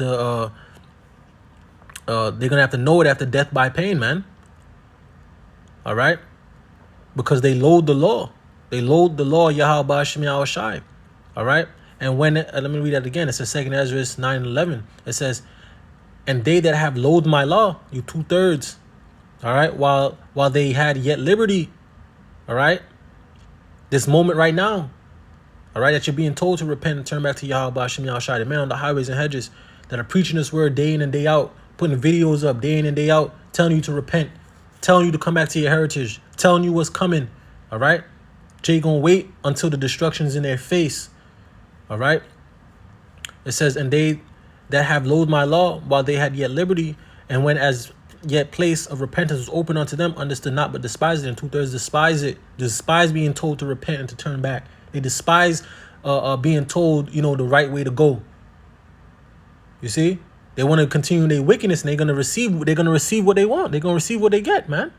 to know it after death by pain, man. All right. Because they loathe the law. They loathe the law, Yahweh B'Shem Yahushai. All right. And when, let me read that again. It says 2nd Ezra 9:11. It says, "And they that have loathed my law," you 2/3. All right. While they had yet liberty. All right. This moment right now. All right. That you're being told to repent and turn back to Yahweh B'Shem Yahushai. The men on the highways and hedges that are preaching this word day in and day out, putting videos up day in and day out, telling you to repent, telling you to come back to your heritage, telling you what's coming, all right? Jay gonna wait until the destruction's in their face, all right? It says, "And they that have loathed my law, while they had yet liberty, and when as yet place of repentance was open unto them, understood not, but despised it." And 2/3 despise it, despise being told to repent and to turn back. They despise being told, the right way to go. You see? They want to continue their wickedness, and they're gonna receive what they want. They're gonna receive what they get, man.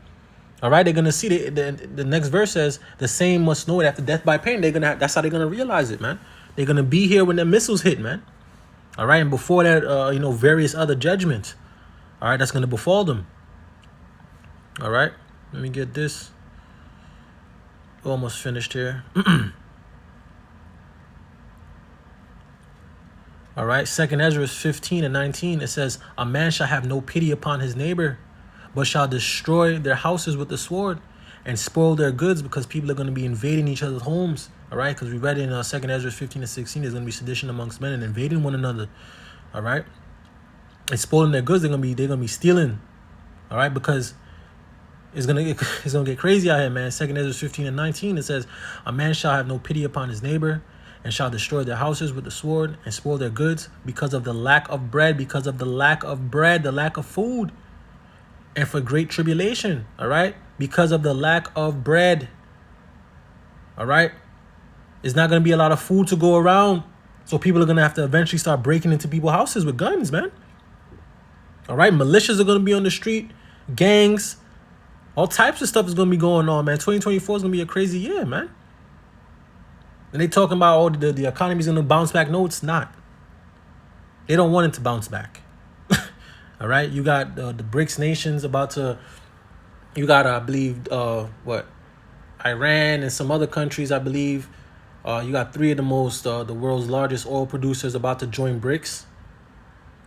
All right, they're gonna see the next verse says, "The same must know it after death by pain." That's how they're gonna realize it, man. They're gonna be here when the missiles hit, man. All right, and before that, various other judgments. All right, that's gonna befall them. All right, let me get this. Almost finished here. All right, 2nd Ezra 15:19, it says, "A man shall have no pity upon his neighbor, but shall destroy their houses with the sword and spoil their goods, because people are going to be invading each other's homes. All right, because we read in 2 Ezra 15 and 16, there's going to be sedition amongst men and invading one another. All right, and spoiling their goods. They're gonna be stealing. All right, because it's gonna get crazy out here, man. 2 Ezra 15 and 19, it says, a man shall have no pity upon his neighbor, and shall destroy their houses with the sword and spoil their goods, because of the lack of bread, because of the lack of bread, the lack of food, and for great tribulation. All right, because of the lack of bread. All right, it's not gonna be a lot of food to go around. So people are going to have to eventually start breaking into people's houses with guns, man. All right, militias are going to be on the street, gangs, all types of stuff is going to be going on, man. 2024 is going to be a crazy year, man. And they talking about, oh, the economy's going to bounce back. No, it's not. They don't want it to bounce back. All right, you got the BRICS nations about to, you got, I believe, Iran and some other countries, I believe. You got 3 of the world's largest oil producers about to join BRICS.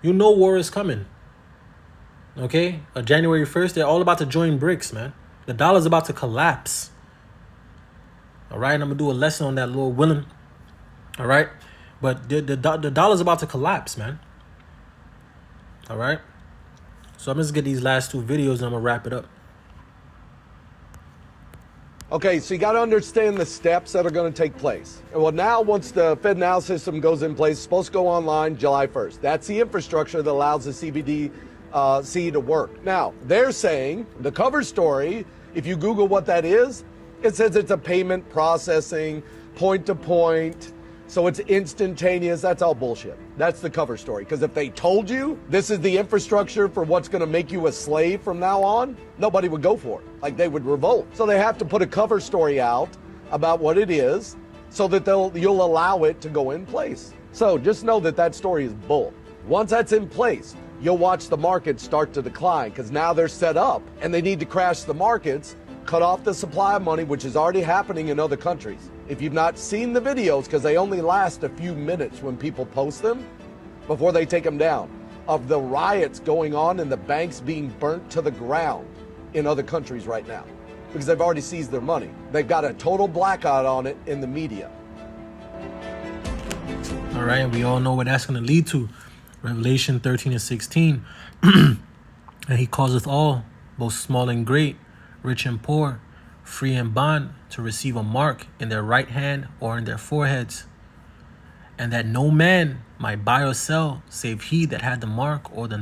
You know war is coming. Okay? January 1st, they're all about to join BRICS, man. The dollar's about to collapse. All right? I'm going to do a lesson on that, Lord willing. All right? But the dollar's about to collapse, man. All right? So I'm just going to get these last 2 videos and I'm going to wrap it up. Okay, so you got to understand the steps that are going to take place. Well, now once the FedNow system goes in place, it's supposed to go online July 1st. That's the infrastructure that allows the CBDC to work. Now, they're saying the cover story, if you Google what that is, it says it's a payment processing, point-to-point, so it's instantaneous. That's all bullshit. That's the cover story. Because if they told you this is the infrastructure for what's going to make you a slave from now on, nobody would go for it. Like, they would revolt. So they have to put a cover story out about what it is so that you'll allow it to go in place. So just know that that story is bull. Once that's in place, you'll watch the market start to decline because now they're set up and they need to crash the markets, cut off the supply of money, which is already happening in other countries. If you've not seen the videos, because they only last a few minutes when people post them before they take them down, of the riots going on and the banks being burnt to the ground in other countries right now, because they've already seized their money. They've got a total blackout on it in the media. All right, and we all know what that's going to lead to. Revelation 13 and 16. And he causeth all, both small and great, rich and poor, free and bond, to receive a mark in their right hand or in their foreheads, and that no man might buy or sell save he that had the mark or the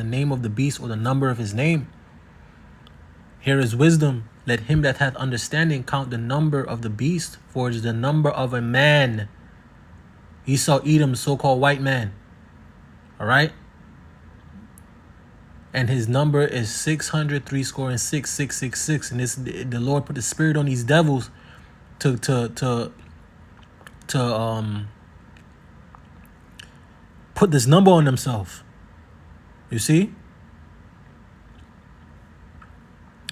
name of the beast or the number of his name. Here is wisdom. Let him that hath understanding count the number of the beast, for it is the number of a man. Esau Edom, so-called white man. All right? And his number is 666. And this, the Lord put the spirit on these devils to put this number on themselves. You see?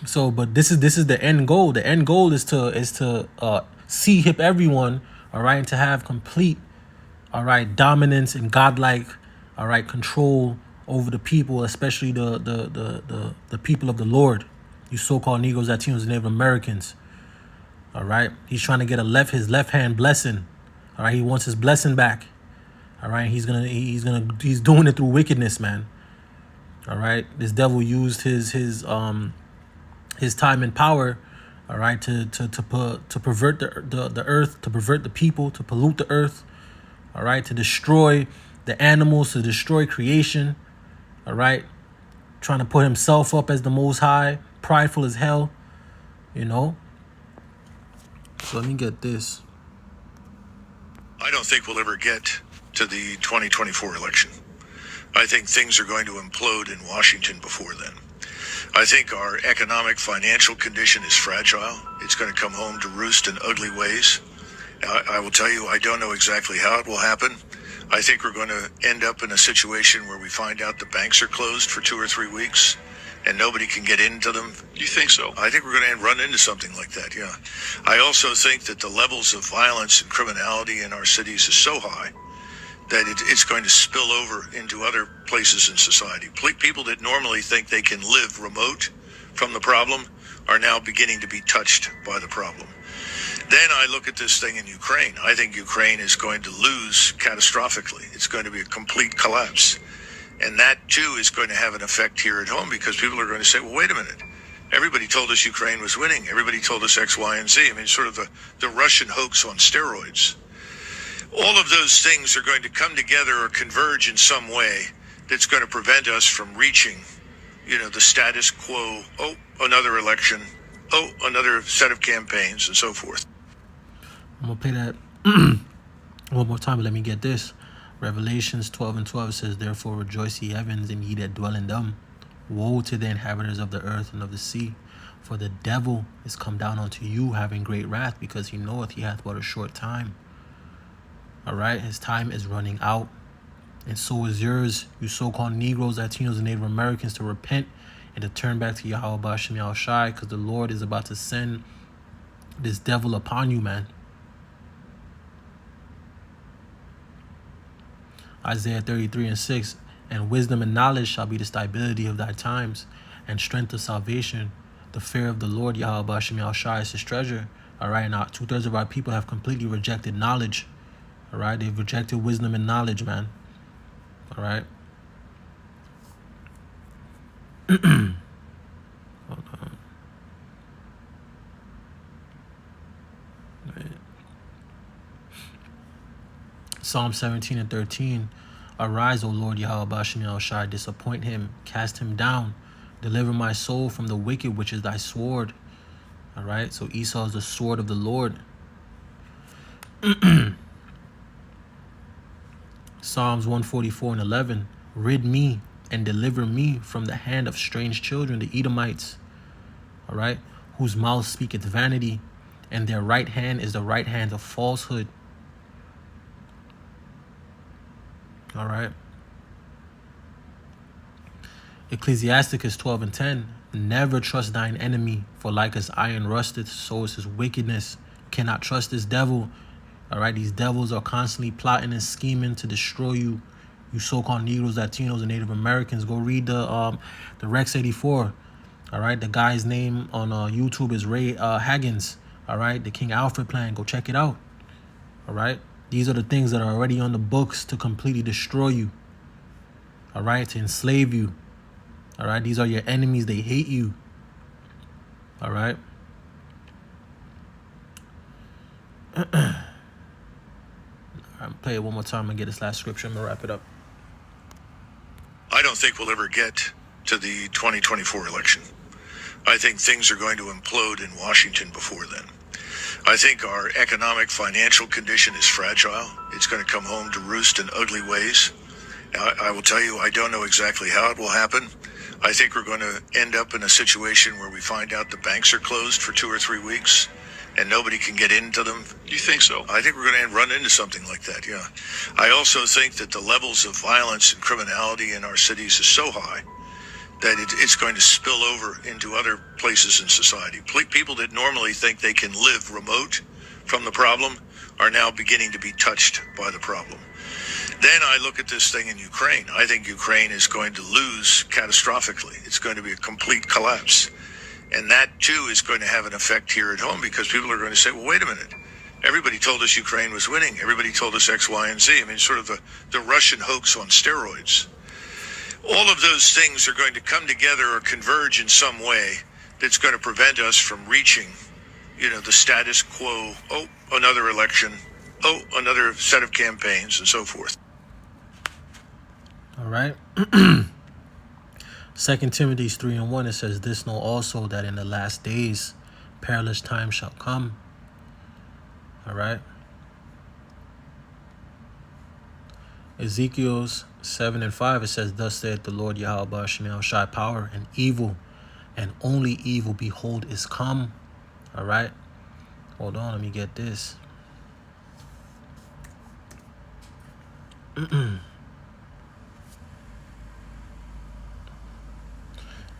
So, but this is the end goal. The end goal is to hip everyone, all right, and to have complete, all right, dominance and godlike, all right, control over the people, especially the people of the Lord, you so-called Negros, Latinos, and Native Americans. All right, he's trying to get his left hand blessing. All right, he wants his blessing back. All right, he's doing it through wickedness, man. All right, this devil used his time and power, all right, to pervert the earth, to pervert the people, to pollute the earth, all right, to destroy the animals, to destroy creation. All right, trying to put himself up as the Most High, prideful as hell, you know. So let me get this. I don't think we'll ever get to the 2024 election. I think things are going to implode in Washington before then. I think our economic, financial condition is fragile. It's going to come home to roost in ugly ways. I will tell you, I don't know exactly how it will happen. I think we're going to end up in a situation where we find out the banks are closed for 2 or 3 weeks and nobody can get into them. You think so? I think we're going to run into something like that, yeah. I also think that the levels of violence and criminality in our cities is so high that it's going to spill over into other places in society. People that normally think they can live remote from the problem are now beginning to be touched by the problem. Then I look at this thing in Ukraine. I think Ukraine is going to lose catastrophically. It's going to be a complete collapse. And that, too, is going to have an effect here at home because people are going to say, well, wait a minute. Everybody told us Ukraine was winning. Everybody told us X, Y, and Z. I mean, sort of the Russian hoax on steroids. All of those things are going to come together or converge in some way that's going to prevent us from reaching, the status quo. Oh, another election. Oh, another set of campaigns and so forth. I'm going to play that one more time, but let me get this. Revelations 12:12 says, therefore rejoice ye heavens, and ye that dwell in them. Woe to the inhabitants of the earth and of the sea, for the devil is come down unto you, having great wrath, because he knoweth he hath but a short time. All right, his time is running out, and so is yours, you so-called Negroes, Latinos, and Native Americans, to repent and to turn back to Yahweh Ba'ashem Yahushai, because the Lord is about to send this devil upon you, man. Isaiah 33:6, and wisdom and knowledge shall be the stability of thy times, and strength of salvation. The fear of the Lord, Yahweh Ba'ashem Yahushai, is his treasure. All right, now 2/3 of our people have completely rejected knowledge. All right, they've rejected wisdom and knowledge, man. All right. Hold on. Right. Psalm 17:13. Arise, O Lord Yahweh Ba'ashem Yahushai, disappoint him, cast him down, deliver my soul from the wicked, which is thy sword. All right, so Esau is the sword of the Lord. Psalms 144:11. Rid me and deliver me from the hand of strange children, the Edomites. All right, whose mouth speaketh vanity, and their right hand is the right hand of falsehood. All right. Ecclesiasticus 12:10. Never trust thine enemy, for like as iron rusteth, so is his wickedness. Cannot trust this devil. All right, these devils are constantly plotting and scheming to destroy you. You so-called Negroes, Latinos, and Native Americans. Go read the Rex 84. All right, the guy's name on YouTube is Ray Haggins. All right, the King Alfred plan. Go check it out. All right. These are the things that are already on the books to completely destroy you. All right, to enslave you. All right, these are your enemies. They hate you. All right. I'm play it one more time and get this last scripture. I'm gonna wrap it up. I don't think we'll ever get to the 2024 election. I think things are going to implode in Washington before then. I think our economic financial condition is fragile. It's going to come home to roost in ugly ways. I will tell you, I don't know exactly how it will happen. I think we're going to end up in a situation where we find out the banks are closed for 2 or 3 weeks and nobody can get into them. Do you think so? I think we're going to run into something like that, yeah. I also think that the levels of violence and criminality in our cities is so high that it's going to spill over into other places in society. People that normally think they can live remote from the problem are now beginning to be touched by the problem. Then I look at this thing in Ukraine. I think Ukraine is going to lose catastrophically. It's going to be a complete collapse. And that, too, is going to have an effect here at home because people are going to say, well, wait a minute. Everybody told us Ukraine was winning. Everybody told us X, Y, and Z. I mean, sort of the Russian hoax on steroids. All of those things are going to come together or converge in some way that's going to prevent us from reaching, the status quo. Oh, another election. Oh, another set of campaigns and so forth. All right. 2 Timothy 3:1, it says, this know also that in the last days perilous times shall come. All right. Ezekiel's 7:5, it says, thus saith the Lord Yahweh Ba'ashem Yahushai, power and evil, and only evil, behold, is come. All right. Hold on, let me get this.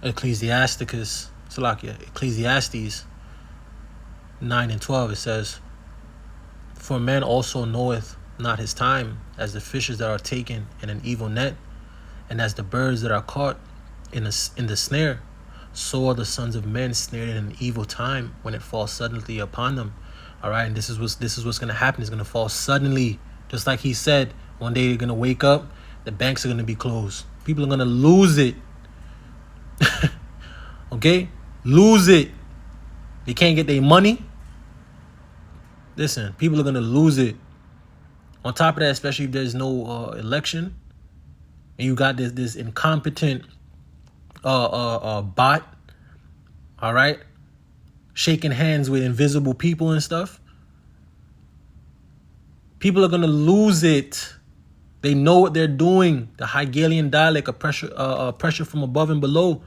Ecclesiastes 9:12, it says, for man also knoweth not his time, as the fishes that are taken in an evil net, and as the birds that are caught in the snare, so are the sons of men snared in an evil time when it falls suddenly upon them. All right, and this is what's gonna happen. It's gonna fall suddenly, just like he said. One day they're gonna wake up, the banks are gonna be closed. People are gonna lose it. Okay, lose it. They can't get their money. Listen, people are gonna lose it. On top of that, especially if there's no election, and you got this incompetent bot, all right, shaking hands with invisible people and stuff. People are gonna lose it. They know what they're doing. The Hegelian dialect of pressure from above and below.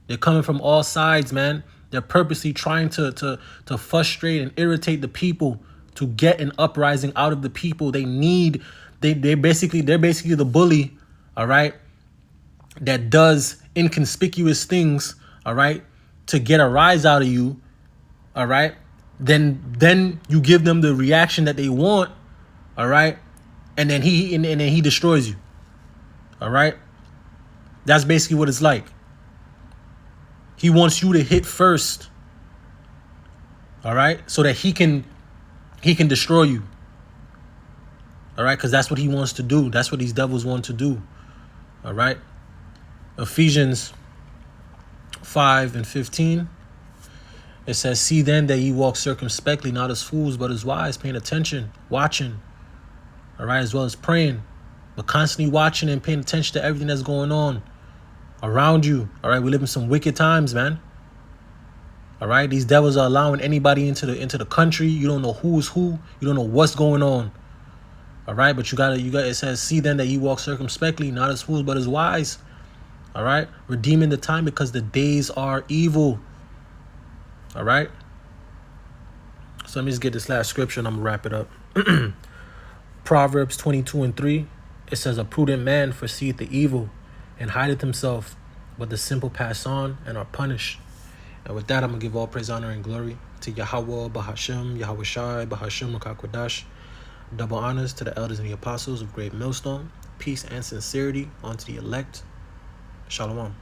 They're coming from all sides, man. They're purposely trying to frustrate and irritate the people, to get an uprising out of the people. They're basically the bully, all right, that does inconspicuous things, all right, to get a rise out of you, all right. Then you give them the reaction that they want, all right, and then he destroys you, all right. That's basically what it's like. He wants you to hit first, all right, so that he can destroy you, all right, because that's what he wants to do. That's what these devils want to do, all right. Ephesians 5:15, it says, "See then that ye walk circumspectly, not as fools, but as wise, paying attention, watching, all right, as well as praying, but constantly watching and paying attention to everything that's going on around you, all right. We live in some wicked times, man, all right. These devils are allowing anybody into the country. You don't know who is who. You don't know what's going on, all right. But you got it says, see then that ye walk circumspectly, not as fools, but as wise, all right, redeeming the time, because the days are evil, all right. So let me just get this last scripture and I'm gonna wrap it up. Proverbs 22:3, it says, a prudent man foreseeth the evil and hideth himself, but the simple pass on and are punished. And with that, I'm going to give all praise, honor, and glory to Yahweh, Bahashem, Yahweh Shai, Bahashem, Makakwadash. Double honors to the elders and the apostles of Great Millstone. Peace and sincerity unto the elect. Shalom.